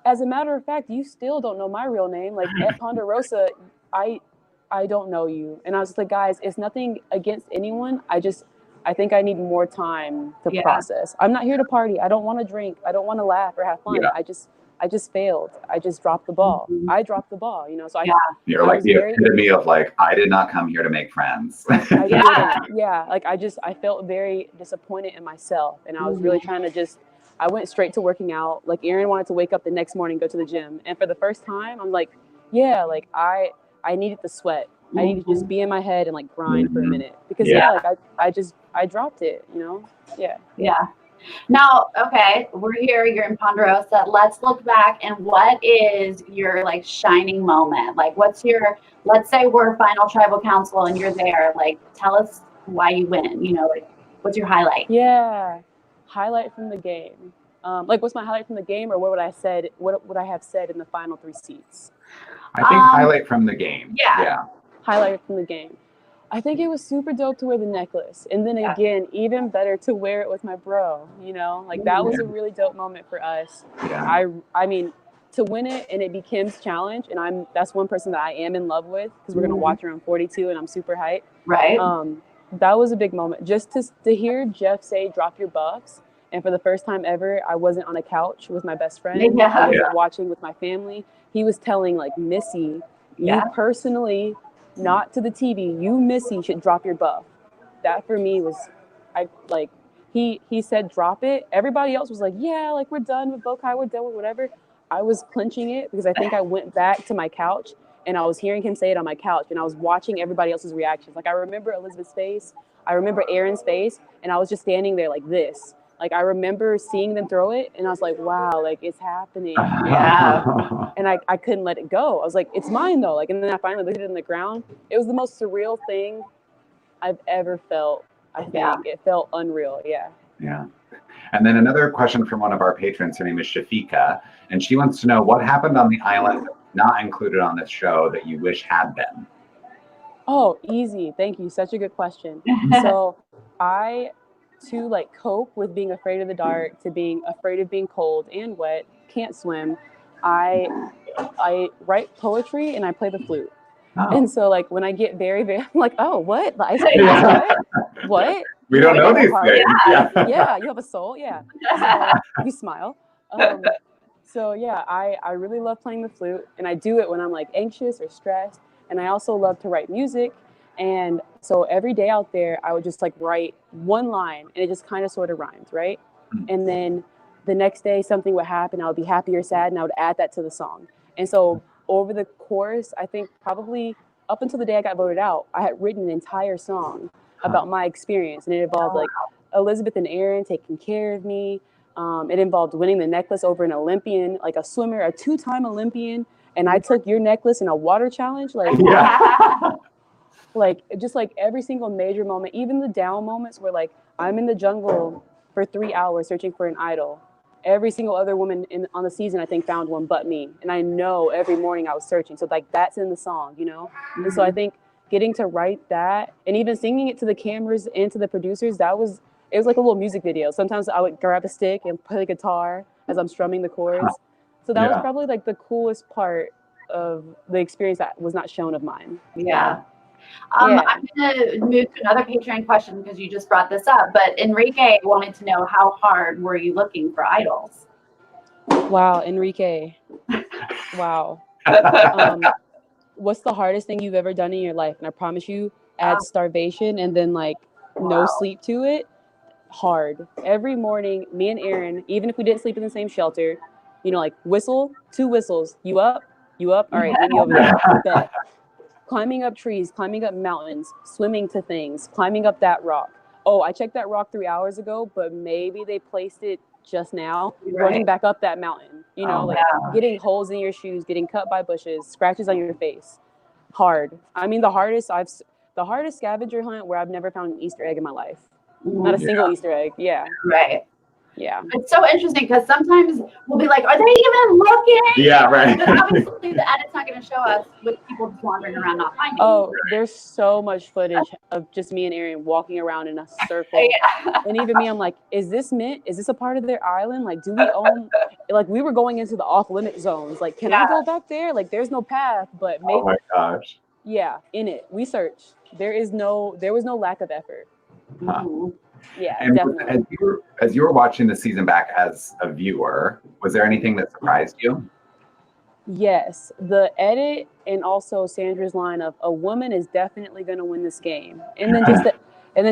As a matter of fact, you still don't know my real name. Like, at Ponderosa, I don't know you. And I was like, guys, it's nothing against anyone. I think I need more time to process. I'm not here to party. I don't want to drink. I don't want to laugh or have fun. Yeah. I just failed. I just dropped the ball. I dropped the ball, So you're like the epitome of like, I did not come here to make friends. Like I felt very disappointed in myself. And I was really trying to I went straight to working out. Like, Aaron wanted to wake up the next morning, go to the gym. And for the first time, I'm like, I needed the sweat. I needed to just be in my head and like grind for a minute, because I dropped it, Yeah. Now, okay, we're here, you're in Ponderosa. Let's look back, and what is your like shining moment? Like, let's say we're final tribal council and you're there. Like, tell us why you win, like, what's your highlight? Yeah. Highlight from the game. What's my highlight from the game, or what would I have said in the final 3 seats? I think highlight from the game. Yeah. Highlight from the game. I think it was super dope to wear the necklace. And then again, even better to wear it with my bro, Like, that was a really dope moment for us. Yeah. I mean, to win it and it be Kim's challenge, and that's one person that I am in love with, because we're going to watch her on 42 and I'm super hyped. Right. That was a big moment. Just to hear Jeff say, drop your buffs, And for the first time ever, I wasn't on a couch with my best friend. Yeah. I wasn't watching with my family. He was telling like, Missy, you personally, not to the TV, you, Missy, should drop your buff. That for me was, he said drop it. Everybody else was like, yeah, like we're done with Bokai, we're done with whatever. I was clenching it because I think I went back to my couch and I was hearing him say it on my couch and I was watching everybody else's reactions. Like I remember Elizabeth's face, I remember Aaron's face, and I was just standing there like this. Like I remember seeing them throw it and I was like, wow, like it's happening. Yeah. And I couldn't let it go. I was like, it's mine though. Like, and then I finally looked at it in the ground. It was the most surreal thing I've ever felt. I think it felt unreal. Yeah. Yeah. And then another question from one of our patrons. Her name is Shafika, and she wants to know what happened on the island not included on this show that you wish had been. Oh, easy. Thank you. Such a good question. So to like cope with being afraid of the dark, to being afraid of being cold and wet, can't swim, I write poetry and I play the flute. Oh. And so like when I get very, very, I'm like, oh, what? The ice cream is what? We don't know these things. Yeah, you have a soul. Yeah. So you smile. So yeah, I really love playing the flute, and I do it when I'm like anxious or stressed. And I also love to write music. And so every day out there, I would just like write one line and it just kind of sort of rhymed, right? And then the next day something would happen. I would be happy or sad and I would add that to the song. And so over the course, I think probably up until the day I got voted out, I had written an entire song about my experience. And it involved like Elizabeth and Aaron taking care of me. It involved winning the necklace over an Olympian, like a swimmer, a 2-time Olympian. And I took your necklace in a water challenge. Like, like just like every single major moment, even the down moments where like I'm in the jungle for 3 hours searching for an idol. Every single other woman on the season, I think, found one but me. And I know every morning I was searching. So like that's in the song, you know? And so I think getting to write that and even singing it to the cameras and to the producers, it was like a little music video. Sometimes I would grab a stick and play the guitar as I'm strumming the chords. So that was probably like the coolest part of the experience that was not shown of mine. Yeah. I'm going to move to another Patreon question because you just brought this up. But Enrique wanted to know, how hard were you looking for idols? Wow, Enrique. Wow. What's the hardest thing you've ever done in your life? And I promise you, add starvation and then like no sleep to it. Hard. Every morning, me and Aaron, even if we didn't sleep in the same shelter, you know, like whistle, 2 whistles. You up? All right, meet me over there. Bet. Climbing up trees, climbing up mountains, swimming to things, climbing up that rock. Oh, I checked that rock 3 hours ago, but maybe they placed it just now. Running back up that mountain, you know, getting holes in your shoes, getting cut by bushes, scratches on your face. Hard. I mean, the hardest scavenger hunt where I've never found an Easter egg in my life. Not a single Easter egg. Yeah. Right. Yeah. It's so interesting because sometimes we'll be like, are they even looking? Yeah, right. But obviously the edit's not going to show us with people just wandering around not finding. Oh, there's so much footage of just me and Aaron walking around in a circle. And even me, I'm like, is this meant? Is this a part of their island? Like, do we own? Like, we were going into the off-limit zones. Like, can I go back there? Like, there's no path, but maybe. Oh my gosh. Yeah, in it. We searched. There was no lack of effort. Yeah, and definitely. As you were watching the season back as a viewer, was there anything that surprised you? Yes, the edit and also Sandra's line of a woman is definitely going to win this game, and then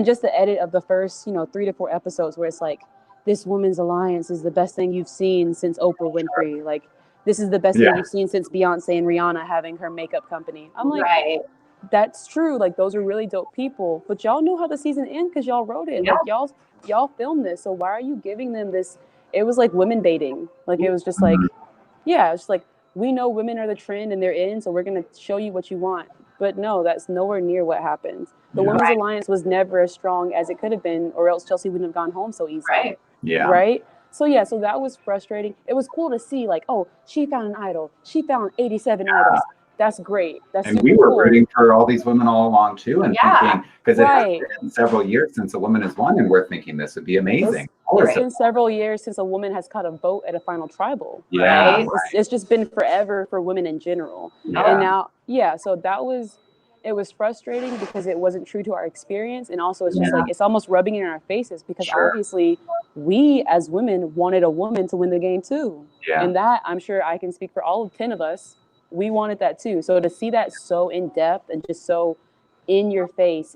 just the edit of the first 3 to 4 episodes where it's like, this women's alliance is the best thing you've seen since Oprah Winfrey. Like, this is the best thing you've seen since Beyonce and Rihanna having her makeup company. I'm like, that's true. Like, those are really dope people, but y'all knew how the season ended because y'all wrote it. Like, y'all filmed this. So why are you giving them this? It was like women baiting. Like, it was just like, it's like, we know women are the trend and they're in, so we're going to show you what you want. But no, that's nowhere near what happened. The women's alliance was never as strong as it could have been, or else Chelsea wouldn't have gone home so easily. Right. Yeah. Right. So so that was frustrating. It was cool to see, like, oh, she found an idol. She found 87 idols. That's great. That's and super we were cool. rooting for all these women all along too, and thinking, because it has been several years since a woman has won, and we're thinking this would be amazing. It's been several years since a woman has caught a vote at a final tribal. Yeah, right? It's just been forever for women in general. Yeah. And now, so it was frustrating because it wasn't true to our experience, and also it's just like it's almost rubbing it in our faces because obviously we as women wanted a woman to win the game too. Yeah. And that, I'm sure I can speak for all 10 of us, we wanted that too. So to see that so in depth and just so in your face,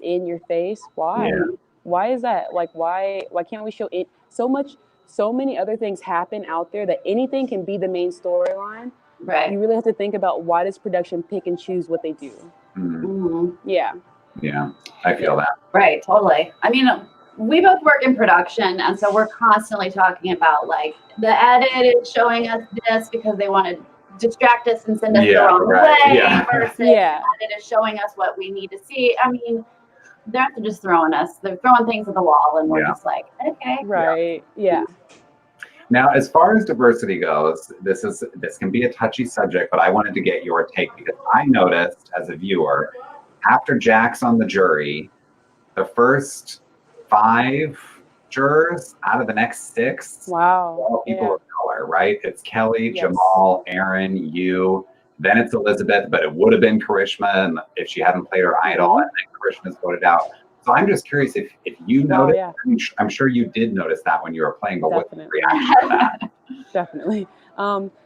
why? Yeah. Why is that? Like, why can't we show it so much? So many other things happen out there that anything can be the main storyline. Right. You really have to think about, why does production pick and choose what they do? Yeah. Yeah, I feel that. Right, totally. I mean, we both work in production, and so we're constantly talking about like the edit is showing us this because they want to distract us and send us the wrong way, versus the edit is showing us what we need to see. I mean, they're just throwing things at the wall, and we're just like, okay. Right. Yeah. Now, as far as diversity goes, this can be a touchy subject, but I wanted to get your take, because I noticed as a viewer, after Jack's on the jury, the first 5 jurors out of the next 6 all people of color, right? It's Kelly, Jamal, Aaron, you, then it's Elizabeth, but it would have been Karishma and if she hadn't played her idol, and then Karishma's voted out. So I'm just curious if you noticed. I'm sure you did notice that when you were playing, but what's the reaction to that? Definitely.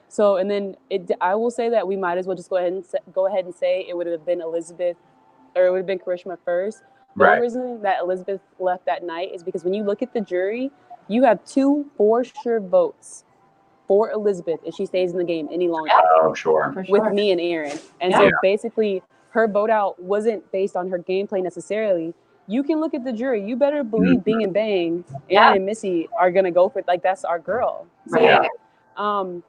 So, and then I will say that we might as well just go ahead and say it would have been Elizabeth, or it would have been Karishma first. The only reason that Elizabeth left that night is because when you look at the jury, you have 2 for sure votes for Elizabeth if she stays in the game any longer. Oh, sure. With me and Aaron. And so basically her vote out wasn't based on her gameplay necessarily. You can look at the jury. You better believe Bing and Bang, Aaron and Missy are going to go for it. Like, that's our girl. So,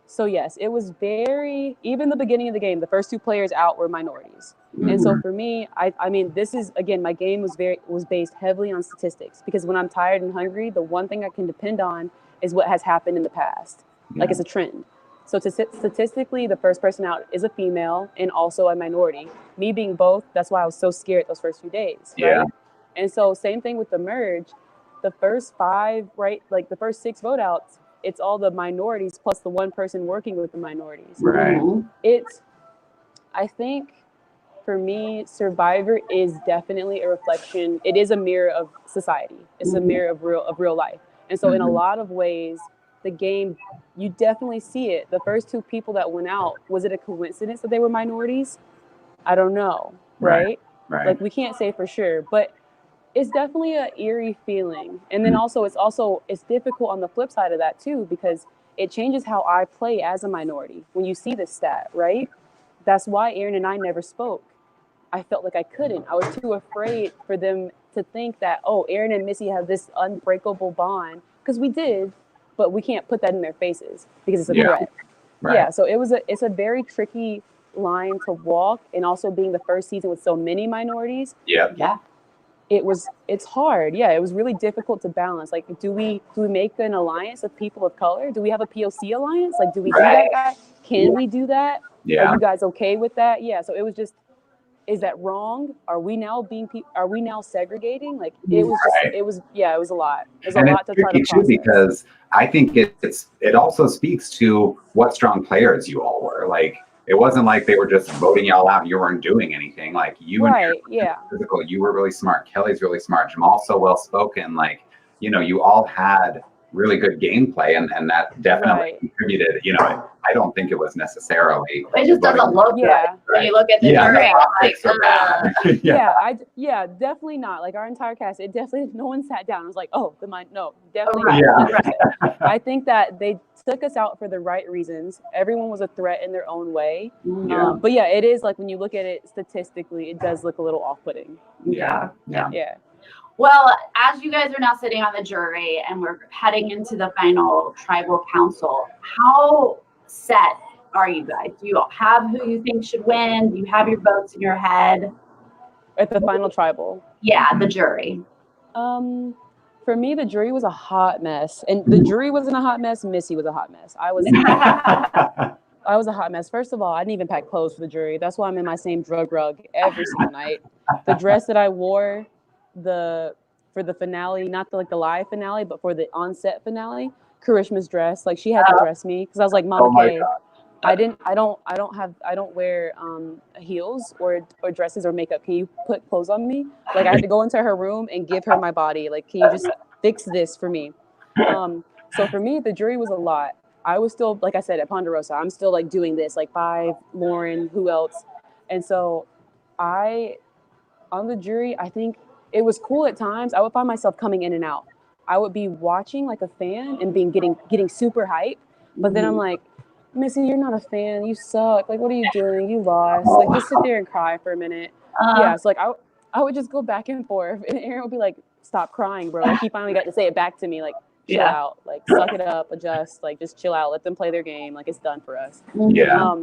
so yes, it was even the beginning of the game, the first 2 players out were minorities. And so for me, I mean, this is, again, my game was based heavily on statistics, because when I'm tired and hungry, the one thing I can depend on is what has happened in the past. Like, it's a trend. So statistically, the first person out is a female and also a minority. Me being both, that's why I was so scared those first few days. Right? And so same thing with the merge. The first 5, right? Like the first 6 vote outs, it's all the minorities plus the one person working with the minorities. Right. I think for me, Survivor is definitely a reflection. It is a mirror of society. It's a mirror of real life. And so in a lot of ways, the game, you definitely see it. The first 2 people that went out, was it a coincidence that they were minorities? I don't know, right? Like, we can't say for sure, but it's definitely an eerie feeling. And then it's difficult on the flip side of that too, because it changes how I play as a minority. When you see this stat, right? That's why Aaron and I never spoke. I felt like I couldn't. I was too afraid for them to think that, oh, Aaron and Missy have this unbreakable bond, because we did, but we can't put that in their faces because it's a threat. Yeah, so it's a very tricky line to walk, and also being the first season with so many minorities. It's hard. Yeah, it was really difficult to balance. Like, do we make an alliance of people of color? Do we have a POC alliance? Like, do we do that, guy? Can we do that? Are you guys okay with that? Yeah, so it was just, is that wrong? Are we now segregating? Like, it was just, it was a lot. It was a lot to try to process. Because I think it also speaks to what strong players you all were. Like, it wasn't like they were just voting y'all out and you weren't doing anything. Like, you and physical, you were really smart. Kelly's really smart. Jamal's so well spoken. Like, you all had really good gameplay, and that definitely contributed. I don't think it was necessarily. It just doesn't look good when you look at the jury. Definitely not. Like, our entire cast, no one sat down and was like, oh, definitely not. I think that they took us out for the right reasons. Everyone was a threat in their own way. But it is, like, when you look at it statistically, it does look a little off-putting. Yeah. Well, as you guys are now sitting on the jury and we're heading into the final tribal council, how set are you guys? Do you have who you think should win? Do you have your votes in your head? At the final tribal? Yeah, the jury. For me, the jury was a hot mess. And the jury wasn't a hot mess. Missy was a hot mess. I was a hot mess. First of all, I didn't even pack clothes for the jury. That's why I'm in my same drug rug every single night. The dress that I wore for the finale, not the live finale, but for the on-set finale, Karishma's dress, like, she had to dress me because I was like, Mama K, I don't wear heels or dresses or makeup. Can you put clothes on me? Like, I had to go into her room and give her my body. Like, can you just fix this for me? So for me, the jury was a lot. I was still, like I said, at Ponderosa, I'm still like doing this, like 5, Lauren, who else? And so on the jury, I think it was cool at times. I would find myself coming in and out. I would be watching like a fan and getting super hype. But then I'm like, Missy, you're not a fan. You suck. Like, what are you doing? You lost. Like, just sit there and cry for a minute. Yeah. So like I would just go back and forth, and Aaron would be like, stop crying, bro. Like, he finally got to say it back to me, like, chill out, like, suck it up, adjust, like, just chill out, let them play their game, like, it's done for us. Yeah.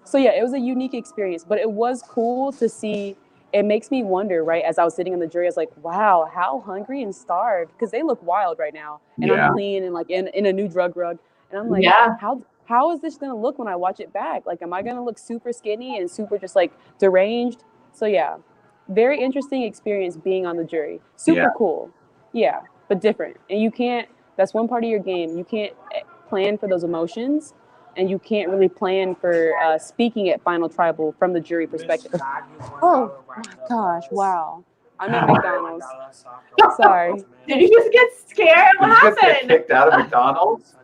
So yeah, it was a unique experience, but it was cool to see. It makes me wonder, right? As I was sitting in the jury, I was like, wow, how hungry and starved, because they look wild right now, and I'm clean and like in a new drug rug, and I'm like, how is this gonna look when I watch it back? Like, am I gonna look super skinny and super just like deranged? So yeah, very interesting experience being on the jury. Super cool. Yeah, but different. And you can't, that's one part of your game. You can't plan for those emotions, and you can't really plan for speaking at Final Tribal from the jury perspective. Oh my gosh, wow. I'm at McDonald's. Sorry. Did you just get scared? What happened? Did you just get kicked out of McDonald's?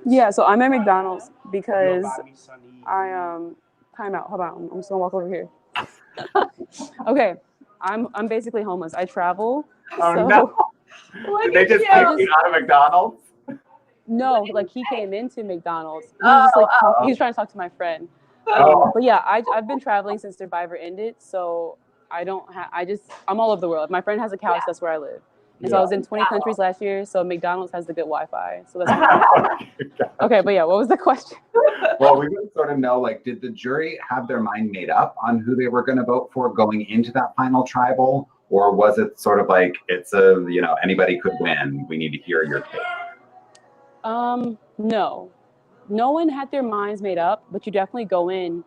Yeah, so I'm at McDonald's because time out. Hold on. I'm just gonna walk over here. Okay. I'm basically homeless. I travel. Oh so no. Did they just kick you out of McDonald's? No, like he came into McDonald's. He was just like he was trying to talk to my friend. But yeah, I've been traveling since Survivor ended, so I'm all over the world. If my friend has a couch, that's where I live. And so I was in 20 countries last year, so McDonald's has the good Wi-Fi. So that's okay, but yeah, what was the question? Well, we would sort of know, like, did the jury have their mind made up on who they were going to vote for going into that final tribal? Or was it sort of like, it's anybody could win, we need to hear your take? No. No one had their minds made up, but you definitely go in.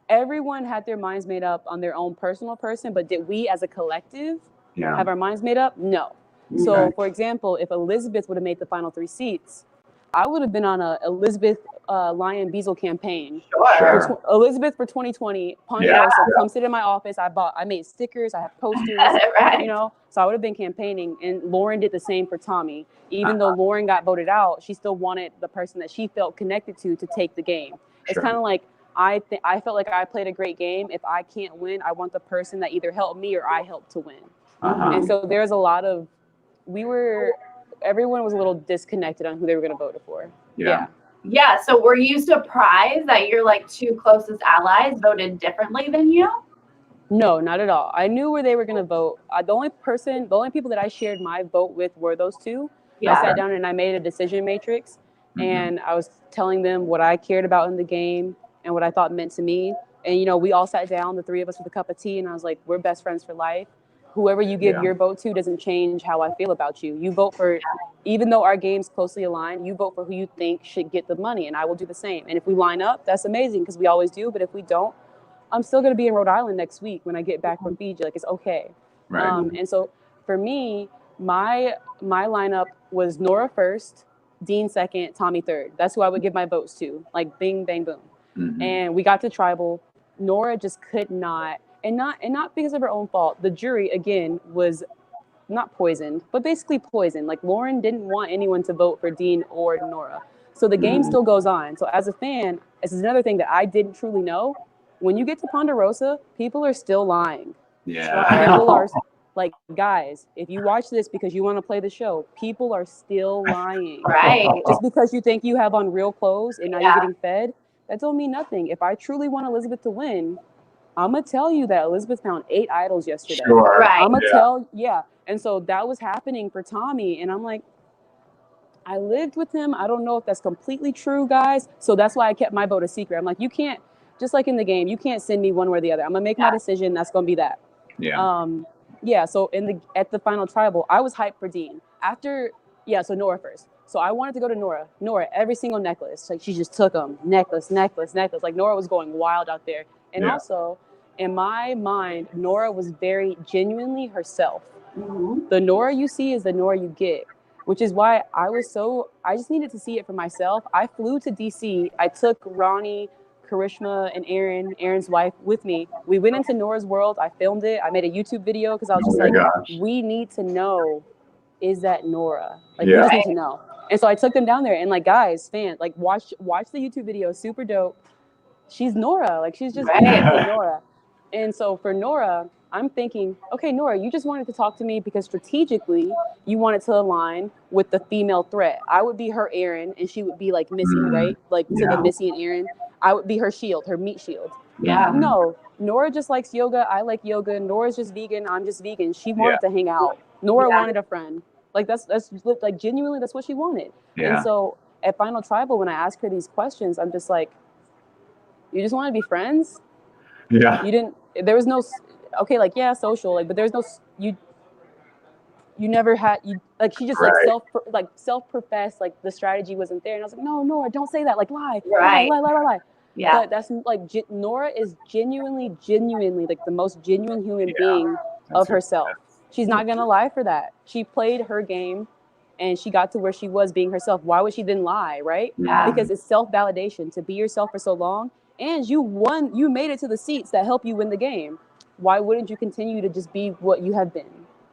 Everyone had their minds made up on their own personal person, but did we as a collective have our minds made up? No. Okay. So, for example, if Elizabeth would have made the final 3 seats, I would have been on a Elizabeth Lion Beazle campaign. Sure. Elizabeth for 2020, Ponderosa, come sit in my office. I made stickers, I have posters, so I would have been campaigning. And Lauren did the same for Tommy. Even though Lauren got voted out, she still wanted the person that she felt connected to take the game. It's kind of like, I felt like I played a great game. If I can't win, I want the person that either helped me or I helped to win. And so there's a lot of, everyone was a little disconnected on who they were going to vote for. Yeah. So were you surprised that your like 2 closest allies voted differently than you? No, not at all. I knew where they were going to vote. The only people that I shared my vote with were those 2. I sat down and I made a decision matrix, and I was telling them what I cared about in the game and what I thought meant to me. And, we all sat down, the 3 of us, with a cup of tea, and I was like, we're best friends for life. Whoever you give your vote to doesn't change how I feel about you. You vote for, even though our game's closely aligned, you vote for who you think should get the money, and I will do the same. And if we line up, that's amazing, because we always do. But if we don't, I'm still going to be in Rhode Island next week when I get back from Fiji. Like, it's okay. Right. And so for me, my lineup was Nora first, Dean second, Tommy third. That's who I would give my votes to. Like, bing, bang, boom. And we got to tribal. Nora just could not. And not because of her own fault. The jury, again, was not poisoned, but basically poisoned. Like, Lauren didn't want anyone to vote for Dean or Nora. So the game still goes on. So as a fan, this is another thing that I didn't truly know. When you get to Ponderosa, people are still lying. Yeah. People are like, guys, if you watch this because you want to play the show, people are still lying. Right. Just because you think you have on real clothes and now you're getting fed, that don't mean nothing. If I truly want Elizabeth to win, I'm going to tell you that Elizabeth found 8 idols yesterday. Sure. Right. I'm going to tell, And so that was happening for Tommy. And I'm like, I lived with him. I don't know if that's completely true, guys. So that's why I kept my vote a secret. I'm like, you can't, just like in the game, you can't send me one way or the other. I'm going to make my decision. That's going to be that. So at the final tribal, I was hyped for Dean. So Nora first. So I wanted to go to Nora. Nora, every single necklace. Like, she just took them. Necklace. Like, Nora was going wild out there. And also, in my mind, Nora was very genuinely herself. The Nora you see is the Nora you get, which is why I just needed to see it for myself. I flew to DC. I took Ronnie, Karishma, and Aaron's wife, with me. We went into Nora's world. I filmed it. I made a YouTube video because I was just we need to know is that Nora? Like, we just need to know. And so I took them down there and like, guys, like watch the YouTube video, super dope. She's Nora, like she's just basically Nora. And so for Nora, I'm thinking, okay, Nora, you just wanted to talk to me because strategically you wanted to align with the female threat. I would be her Aaron and she would be like Missy, right? Like to the Missy and Aaron. I would be her shield, her meat shield. Yeah. No, Nora just likes yoga. I like yoga. Nora's just vegan. I'm just vegan. She wanted to hang out. Nora wanted a friend. Like that's like genuinely that's what she wanted. Yeah. And so at Final Tribal, when I ask her these questions, I'm just like, you just want to be friends? Yeah. You didn't, there was no, okay, like, yeah, social, like, but there's no, you never had, you, like, she just, like, self-professed, like, the strategy wasn't there. And I was like, no, Nora, don't say that, like, lie. Yeah. But that's, like, Nora is genuinely, like, the most genuine human being of herself. She's not going to lie for that. She played her game and she got to where she was being herself. Why would she then lie, right? Yeah. Because it's self-validation to be yourself for so long. And you made it to the seats that help you win the game. Why wouldn't you continue to just be what you have been,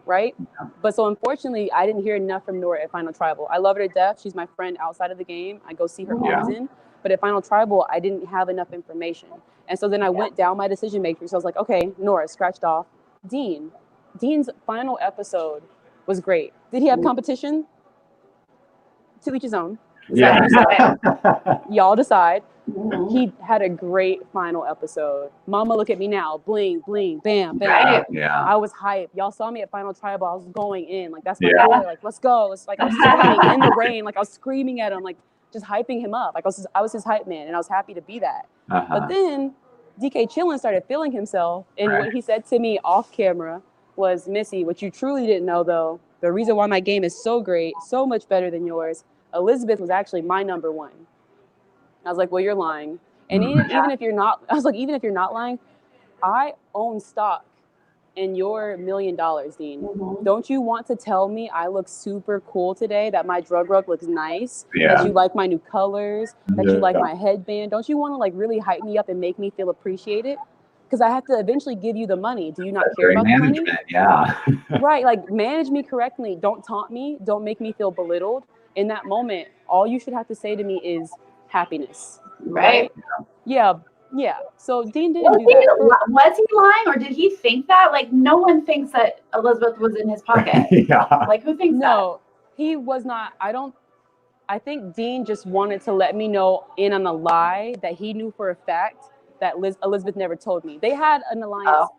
right? Yeah. But so unfortunately, I didn't hear enough from Nora at Final Tribal. I love her to death. She's my friend outside of the game. I go see her often. But at Final Tribal, I didn't have enough information. And so then I went down my decision matrix. So I was like, okay, Nora, scratched off. Dean. Dean's final episode was great. Did he have competition? To each his own. Y'all decide. He had a great final episode. Mama, look at me now. Bling, bling, bam, bam. Yeah. I was hyped. Y'all saw me at Final Tribal. I was going in. Like, that's my boy. Like, let's go. It's like, I was screaming in the rain. Like, I was screaming at him. Like, just hyping him up. Like, I was his hype man. And I was happy to be that. But then DK Chillin started feeling himself. And what he said to me off camera was, Missy, what you truly didn't know, though, the reason why my game is so great, so much better than yours, Elizabeth was actually my number one. I was like, well, you're lying. And even if you're not, I was like, even if you're not lying, I own stock in your $1 million, Dean. Don't you want to tell me I look super cool today, that my drug rug looks nice, that you like my new colors, that you like my headband? Don't you want to like really hype me up and make me feel appreciated? Because I have to eventually give you the money. Do you not care about the money? Yeah. Right. Like, manage me correctly. Don't taunt me. Don't make me feel belittled. In that moment, all you should have to say to me is happiness. Right? Yeah. So Dean didn't do that. Was he lying or did he think that? Like, no one thinks that Elizabeth was in his pocket. Like, who thinks that? No, he was not. I think Dean just wanted to let me know in on a lie that he knew for a fact that Elizabeth never told me. They had an alliance.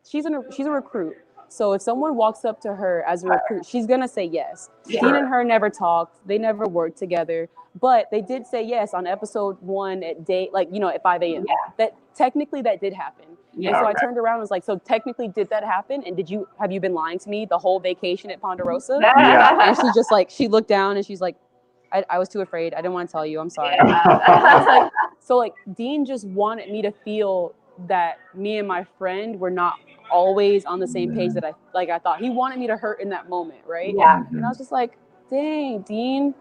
She's a recruit. So if someone walks up to her as a recruit, she's going to say yes. Dean and her never talked. They never worked together. But they did say yes on episode 1 at at 5 a.m. That technically that did happen. And so I turned around and was like, so technically did that happen? And have you been lying to me the whole vacation at Ponderosa? And she just like, she looked down and she's like, I was too afraid. I didn't want to tell you. I'm sorry. So Dean just wanted me to feel that me and my friend were not always on the same page that I thought. He wanted me to hurt in that moment, right? And I was just like, dang, Dean.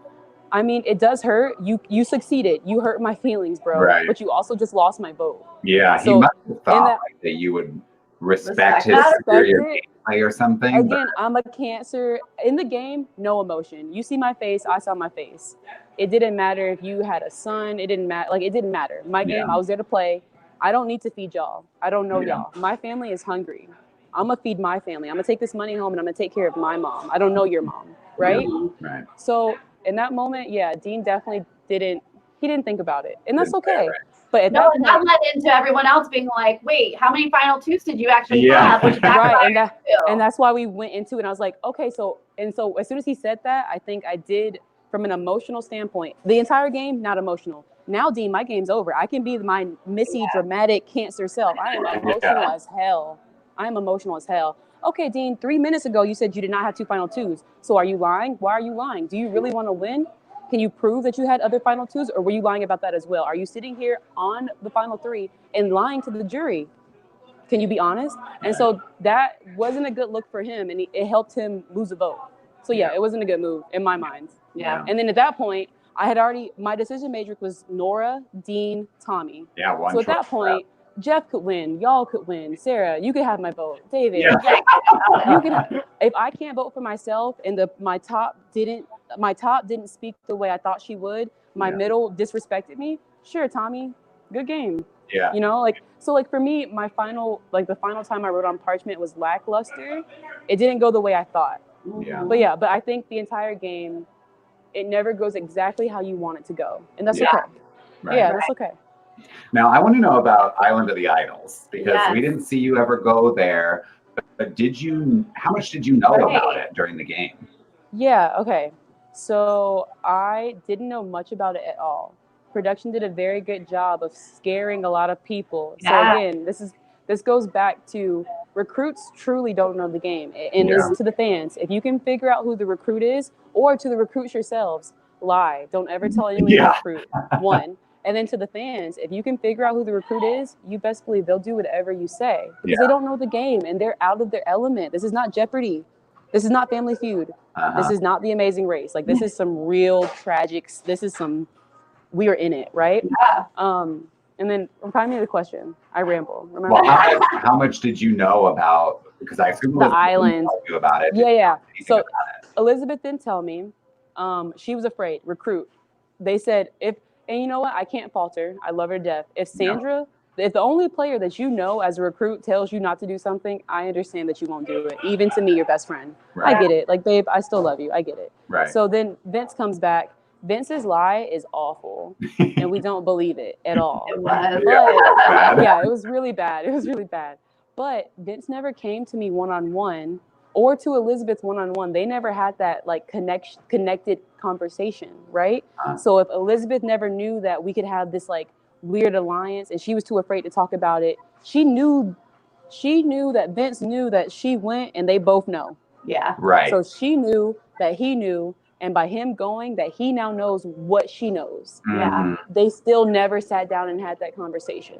I mean, it does hurt. You succeeded. You hurt my feelings, bro. But you also just lost my vote. Yeah, so, he must have thought that you would respect his superior gameplay or something. Again, I'm a Cancer. In the game, no emotion. You see my face, I saw my face. It didn't matter if you had a son. It didn't matter. Like, it didn't matter. My game, I was there to play. I don't need to feed y'all. I don't know y'all. My family is hungry. I'm going to feed my family. I'm going to take this money home and I'm going to take care of my mom. I don't know your mom, right? Right. So in that moment, Dean definitely didn't think about it. And that's okay. But at that point, that led into everyone else being like, wait, how many final twos did you actually have? Which and that's why we went into it. And I was like, okay, so as soon as he said that, I think I did from an emotional standpoint. The entire game, not emotional. Now, Dean, my game's over. I can be my Missy dramatic Cancer self. I am emotional as hell. Okay, Dean, 3 minutes ago, you said you did not have 2 final twos. So are you lying? Why are you lying? Do you really want to win? Can you prove that you had other final twos, or were you lying about that as well? Are you sitting here on the final 3 and lying to the jury? Can you be honest? And so that wasn't a good look for him, and it helped him lose a vote. So it wasn't a good move in my mind. And then at that point, I had my decision matrix was Nora, Dean, Tommy. So at that point, Jeff could win, y'all could win, Sarah, you could have my vote, David, Yeah. you can. If I can't vote for myself and my top didn't speak the way I thought she would, my middle disrespected me, sure, Tommy, good game. Yeah. You know, like, so like for me, the final time I wrote on parchment was lackluster. It didn't go the way I thought. Yeah. But I think the entire game, it never goes exactly how you want it to go. And that's okay. Right. Yeah, that's okay. Now, I want to know about Island of the Idols, because we didn't see you ever go there. But how much did you know about it during the game? Yeah, okay. So I didn't know much about it at all. Production did a very good job of scaring a lot of people. So again, this goes back to recruits truly don't know the game. And this to the fans. If you can figure out who the recruit is, or to the recruits yourselves, lie. Don't ever tell anyone you recruit. One. And then to the fans, if you can figure out who the recruit is, you best believe they'll do whatever you say, because they don't know the game and they're out of their element. This is not Jeopardy. This is not Family Feud. This is not The Amazing Race. Like, this is some real tragics. We are in it, right? Yeah. And then remind me of the question. I ramble. Remember? Well, how much did you know about? Because I assume the island. You about it. Yeah. So Elizabeth didn't tell me. She was afraid. Recruit. They said and you know what? I can't fault her. I love her to death. If Sandra, if the only player that you know as a recruit tells you not to do something, I understand that you won't do it. Even to me, your best friend. Right. I get it. Like, babe, I still love you. I get it. Right. So then Vince comes back. Vince's lie is awful, and we don't believe it at all. It was really bad. It was really bad. But Vince never came to me one-on-one, or to Elizabeth one-on-one. They never had that like connected conversation, right? So if Elizabeth never knew that we could have this like weird alliance, and she was too afraid to talk about it, she knew that Vince knew that she went, and they both know. Yeah. Right. So she knew that he knew, and by him going, that he now knows what she knows. Yeah. They still never sat down and had that conversation,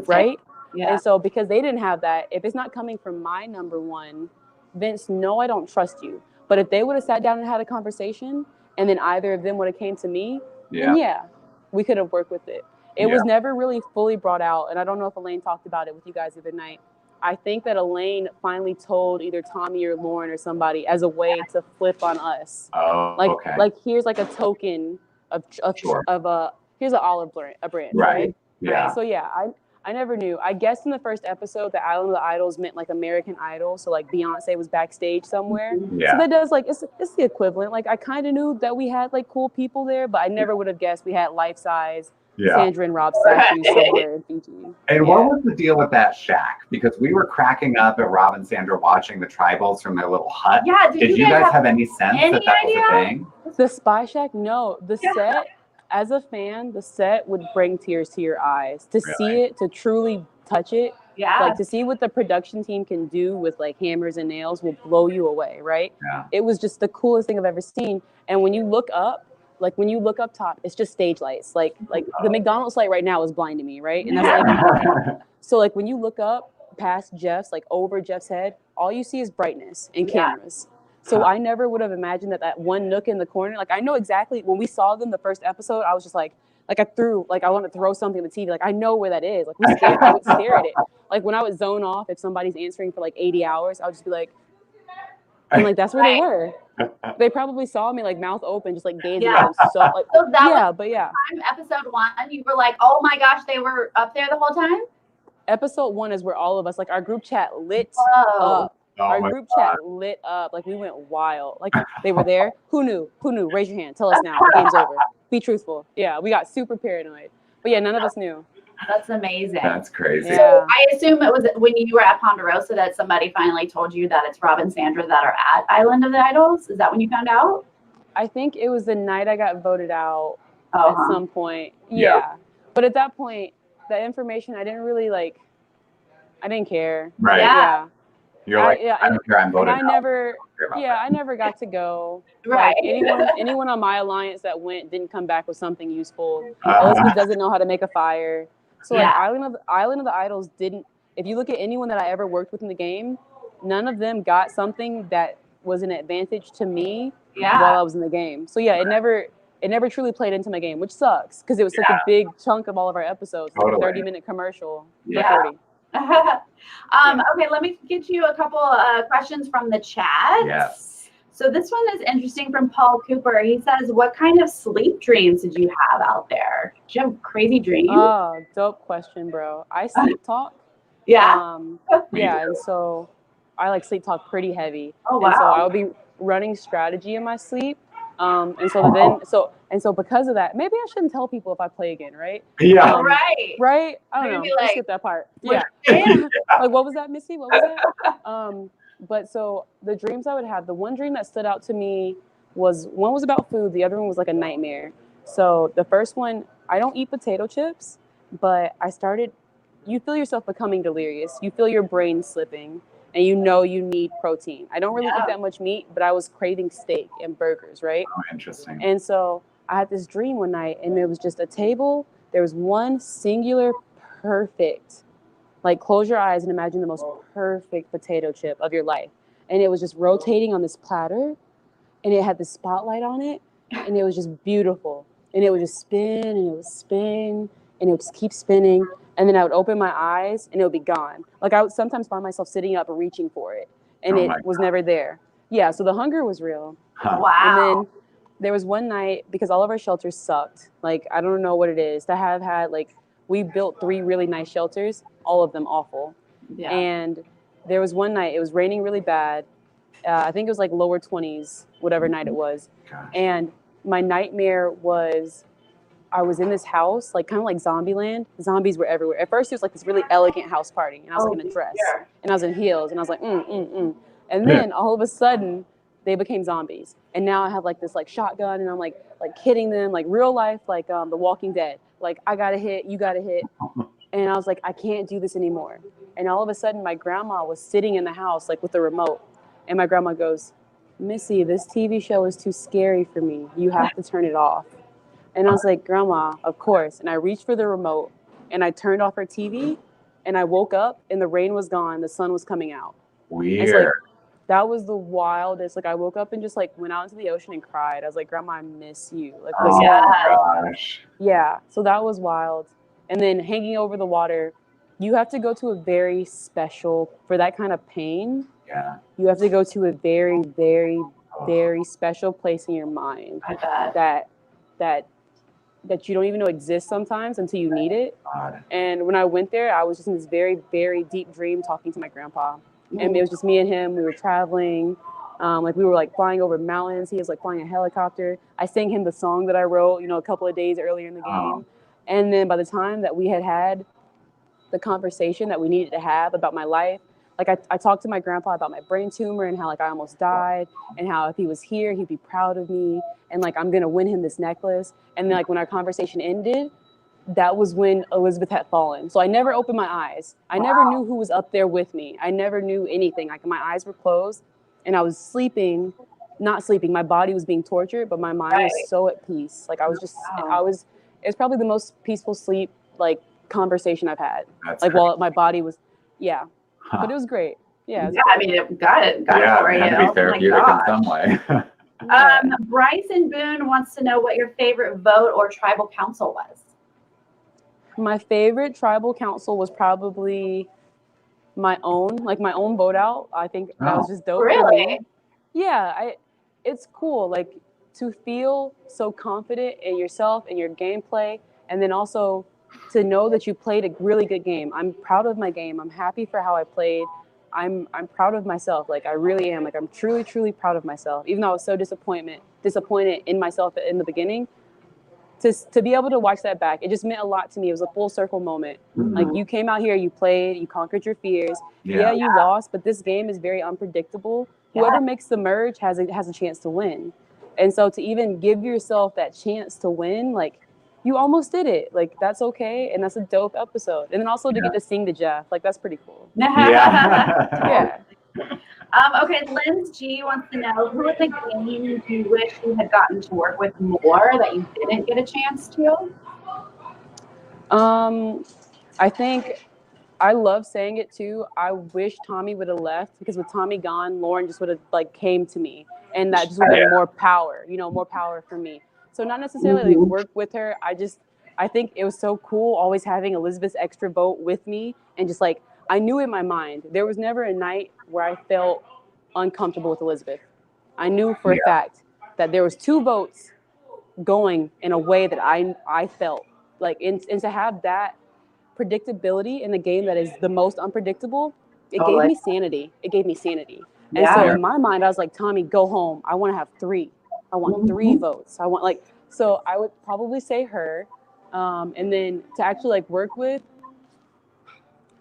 right? Yeah. And so because they didn't have that, if it's not coming from my number one, Vince, no, I don't trust you. But if they would have sat down and had a conversation, and then either of them would have came to me, then we could have worked with it. It was never really fully brought out, and I don't know if Elaine talked about it with you guys the other night. I think that Elaine finally told either Tommy or Lauren or somebody as a way to flip on us. Oh, like here's like a token of here's an olive branch, right? Yeah. So I never knew. I guessed in the first episode that Island of the Idols meant like American Idol, so like Beyonce was backstage somewhere. Yeah. So that does like it's the equivalent. Like I kind of knew that we had like cool people there, but I never would have guessed we had life-size Sandra and Rob statues somewhere in Fiji. And what was the deal with that shack? Because we were cracking up at Rob and Sandra watching the tribals from their little hut. Yeah. Did you guys have any sense that was a thing? The spy shack? No. The set, as a fan, the set would bring tears to your eyes. To see it, to truly touch it. Yeah. Like to see what the production team can do with like hammers and nails will blow you away, right? Yeah. It was just the coolest thing I've ever seen. And when you look up, top, it's just stage lights. Like the McDonald's light right now is blinding me, right? And that's like so like when you look up past Jeff's, like over Jeff's head, all you see is brightness and cameras. So I never would have imagined that one nook in the corner. Like I know exactly when we saw them the first episode, I was just like I want to throw something at the TV. Like I know where that is. Like I would stare at it. Like when I would zone off if somebody's answering for like 80 hours, I would just be like, and like that's where they were. They probably saw me like mouth open, just like gazing at them. So like, episode 1, you were like, oh my gosh, they were up there the whole time. Episode 1 is where all of us, like our group chat lit up. Our group chat lit up. Like we went wild. Like they were there. Who knew? Raise your hand. Tell us now. The game's over. Be truthful. Yeah, we got super paranoid. But yeah, none of us knew. That's amazing. That's crazy. Yeah. So I assume it was when you were at Ponderosa that somebody finally told you that it's Rob and Sandra that are at Island of the Idols. Is that when you found out? I think it was the night I got voted out at some point. Yeah. But at that point, the information I didn't really like. I didn't care. Right. Yeah. You're like, I don't care. I'm voted out. I never got to go. Right. Like anyone on my alliance that went didn't come back with something useful. Elizabeth doesn't know how to make a fire. So like Island of the Idols didn't. If you look at anyone that I ever worked with in the game, none of them got something that was an advantage to me while I was in the game. So yeah, it it never truly played into my game, which sucks because it was such a big chunk of all of our episodes, like a 30-minute commercial for 30. Okay, let me get you a couple questions from the chat. Yes. So this one is interesting from Paul Cooper. He says, what kind of sleep dreams did you have out there? Did you have crazy dreams? Oh, dope question, bro. I sleep talk. Yeah. Yeah, and so I like sleep talk pretty heavy. Oh, wow. And so I would be running strategy in my sleep. And so because of that, maybe I shouldn't tell people if I play again, right? Yeah. Right? I don't know. Maybe Let's like, skip that part. Yeah. Like, what was that, Missy? What was that? But so the dreams I would have, the one dream that stood out to me was, one was about food. The other one was like a nightmare. So the first one, I don't eat potato chips, but you feel yourself becoming delirious. You feel your brain slipping, and you know you need protein. I don't really eat that much meat, but I was craving steak and burgers, right? Oh, interesting. And so I had this dream one night, and it was just a table. There was one singular perfect, like, close your eyes and imagine the most perfect potato chip of your life. And it was just rotating on this platter, and it had the spotlight on it, and it was just beautiful. And it would just spin, and it would spin, and it would just keep spinning. And then I would open my eyes, and it would be gone. Like, I would sometimes find myself sitting up and reaching for it, and it was never there. Yeah, so the hunger was real. Wow. And then there was one night, because all of our shelters sucked. Like, I don't know what it is to have had, like, we built 3 really nice shelters, all of them awful. Yeah. And there was one night, it was raining really bad. I think it was like lower 20s, whatever night it was. Gosh. And my nightmare was, I was in this house, like kind of like Zombieland. Zombies were everywhere. At first, it was like this really elegant house party, and I was like in a dress, and I was in heels, and I was like, And then all of a sudden, they became zombies, and now I have like this like shotgun, and I'm like hitting them like real life, like The Walking Dead. Like, I gotta hit, you gotta hit, and I was like, I can't do this anymore. And all of a sudden, my grandma was sitting in the house like with the remote, and my grandma goes, Missy, this TV show is too scary for me. You have to turn it off. And I was like, Grandma, of course. And I reached for the remote, and I turned off her TV, and I woke up, and the rain was gone. The sun was coming out. Weird. Like, that was the wildest. Like, I woke up and just like went out into the ocean and cried. I was like, Grandma, I miss you. Like, oh my gosh. Yeah. So that was wild. And then hanging over the water, you have to go to a very special, for that kind of pain. Yeah. You have to go to a very, very, very special place in your mind. I bet. That you don't even know exists sometimes until you need it. God. And when I went there, I was just in this very, very deep dream talking to my grandpa. And it was just me and him. We were traveling. Like, we were like flying over mountains. He was like flying a helicopter. I sang him the song that I wrote, a couple of days earlier in the game. And then by the time that we had the conversation that we needed to have about my life, like, I talked to my grandpa about my brain tumor and how like I almost died, and how if he was here, he'd be proud of me, and like I'm gonna win him this necklace. And then like when our conversation ended, that was when Elizabeth had fallen. So I never opened my eyes. I never knew who was up there with me. I never knew anything. Like, my eyes were closed, and I was sleeping, not sleeping. My body was being tortured, but my mind was so at peace. Like, I was just, it's probably the most peaceful sleep, like, conversation I've had. That's like, great. while my body was, but it was great. Yeah. I mean, it got it for it you. had to be therapeutic in some way. Bryson Boone wants to know what your favorite vote or tribal council was. My favorite tribal council was probably my own vote out. I think that was just dope. Really? Yeah, it's cool. Like, to feel so confident in yourself and your gameplay, and then also to know that you played a really good game. I'm proud of my game. I'm happy for how I played. I'm proud of myself. Like, I really am. Like, I'm truly, truly proud of myself. Even though I was so disappointed in myself in the beginning, to be able to watch that back, it just meant a lot to me. It was a full circle moment. Mm-hmm. Like, you came out here, you played, you conquered your fears. Yeah, you lost, but this game is very unpredictable. Whoever makes the merge has a chance to win. And so to even give yourself that chance to win, like, you almost did it. Like, that's okay, and that's a dope episode. And then also to get to sing to Jeff, like, that's pretty cool. Yeah. Okay, Linz G wants to know, who in the game do you wish you had gotten to work with more that you didn't get a chance to? I think I love saying it too. I wish Tommy would have left, because with Tommy gone, Lauren just would have like came to me, and that just would have been more power, more power for me. So not necessarily like work with her. I think it was so cool always having Elizabeth's extra vote with me, and just like I knew in my mind there was never a night where I felt uncomfortable with Elizabeth. I knew for a fact that there was 2 votes going in a way that I felt like, and to have that predictability in the game that is the most unpredictable, it gave me sanity. It gave me sanity. And so in my mind, I was like, Tommy, go home. I want to have 3. I want 3 votes. I want so I would probably say her. And then to actually like work with,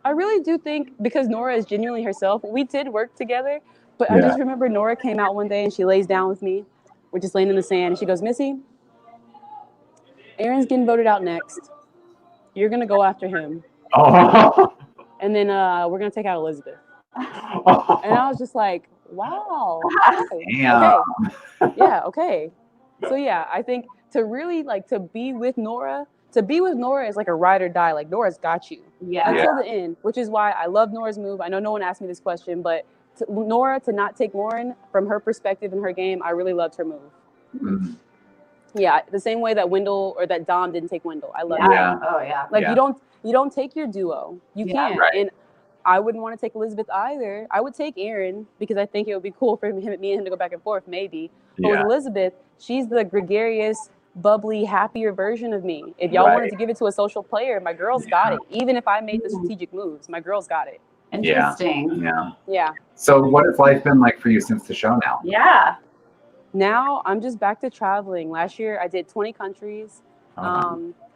I really do think, because Nora is genuinely herself, we did work together, but I just remember Nora came out one day and she lays down with me. We're just laying in the sand and she goes, Missy, Aaron's getting voted out next. You're going to go after him. Oh. And then we're going to take out Elizabeth. Oh. And I was just like, wow. Damn. Okay. Yeah, okay. So yeah, I think to really like to be with Nora is like a ride or die. Like Nora's got you until the end, which is why I love Nora's move. I know no one asked me this question, but Nora to not take Lauren from her perspective in her game, I really loved her move. Mm-hmm. Yeah, the same way that Wendell or that Dom didn't take Wendell. I love that. Oh yeah. Like you don't take your duo. You can't. Right. And I wouldn't want to take Elizabeth either. I would take Aaron because I think it would be cool for me and him to go back and forth, maybe. But with Elizabeth, she's the gregarious, bubbly, happier version of me. If y'all wanted to give it to a social player, my girl's got it. Even if I made the strategic moves, my girl's got it. Interesting. Yeah. So what has life been like for you since the show now? Yeah. Now I'm just back to traveling. Last year I did 20 countries.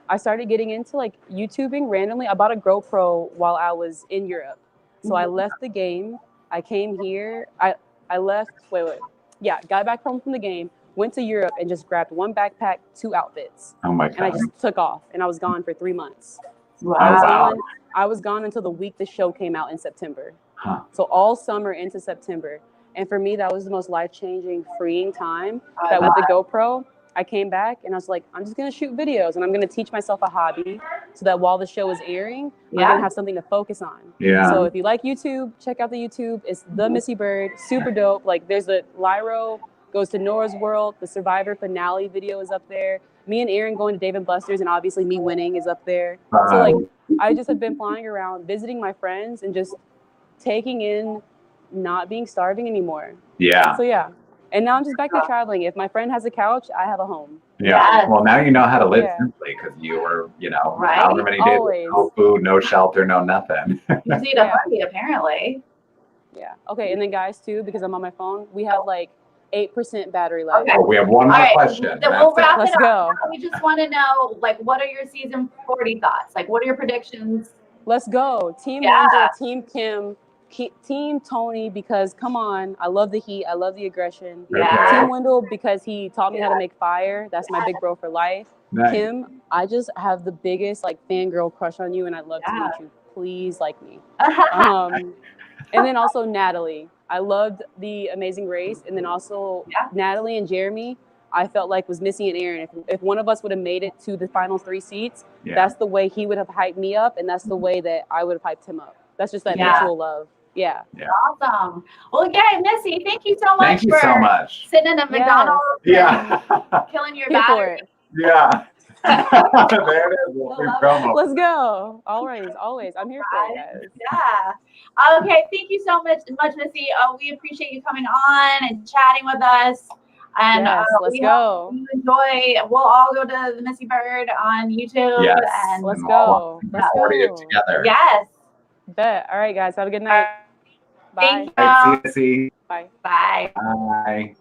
I started getting into like YouTubing randomly. I bought a GoPro while I was in Europe. So I left the game. I came here. I left, got back home from the game, went to Europe and just grabbed 1 backpack, 2 outfits. Oh my God. And I just took off and I was gone for 3 months. Wow. I was gone until the week the show came out in September. Huh. So all summer into September. And for me, that was the most life-changing, freeing time. That with the GoPro, I came back and I was like, I'm just going to shoot videos and I'm going to teach myself a hobby so that while the show is airing, I'm going to have something to focus on. Yeah. So if you like YouTube, check out the YouTube. It's the Missy Byrd, super dope. Like there's the Lyro goes to Nora's World. The Survivor finale video is up there. Me and Aaron going to Dave & Buster's and obviously me winning is up there. So like I just have been flying around, visiting my friends and just taking in not being starving anymore. Yeah. So yeah. And now I'm just back to traveling. If my friend has a couch, I have a home. Yeah. Yes. Well, now you know how to live simply because you were, however many days, no food, no shelter, no nothing. You need a hobby, apparently. Yeah. Okay. And then guys too, because I'm on my phone, we have like 8% battery life. Okay. Oh, we have one more question. Then we'll wrap it up. Go. We just want to know, like, what are your season 40 thoughts? Like, what are your predictions? Let's go. Team Wendell, Team Kim, Team Tony, because come on, I love the heat. I love the aggression. Yeah. Team Wendell, because he taught me how to make fire. That's my big bro for life. Nice. Kim, I just have the biggest like fangirl crush on you and I'd love to meet you. Please like me. And then also Natalie. I loved the Amazing Race. And then also Natalie and Jeremy, I felt like was Missy and Aaron. If one of us would have made it to the final 3 seats, that's the way he would have hyped me up. And that's the way that I would have hyped him up. That's just that mutual love. Yeah. Awesome. Well, Missy, thank you so much. Thank you so much. Sitting in a McDonald's. Yeah. Killing your battery. Yeah. There it is. Let's go. Always. I'm here for it, guys. Yeah. Okay. Thank you so much, Missy. We appreciate you coming on and chatting with us. And let's go. You enjoy. We'll all go to the Missy Byrd on YouTube. Yes. And let's go. Let's go together. Yes. Bet. All right, guys. Have a good night. Bye. Thank you. See you. Bye. Bye. Bye.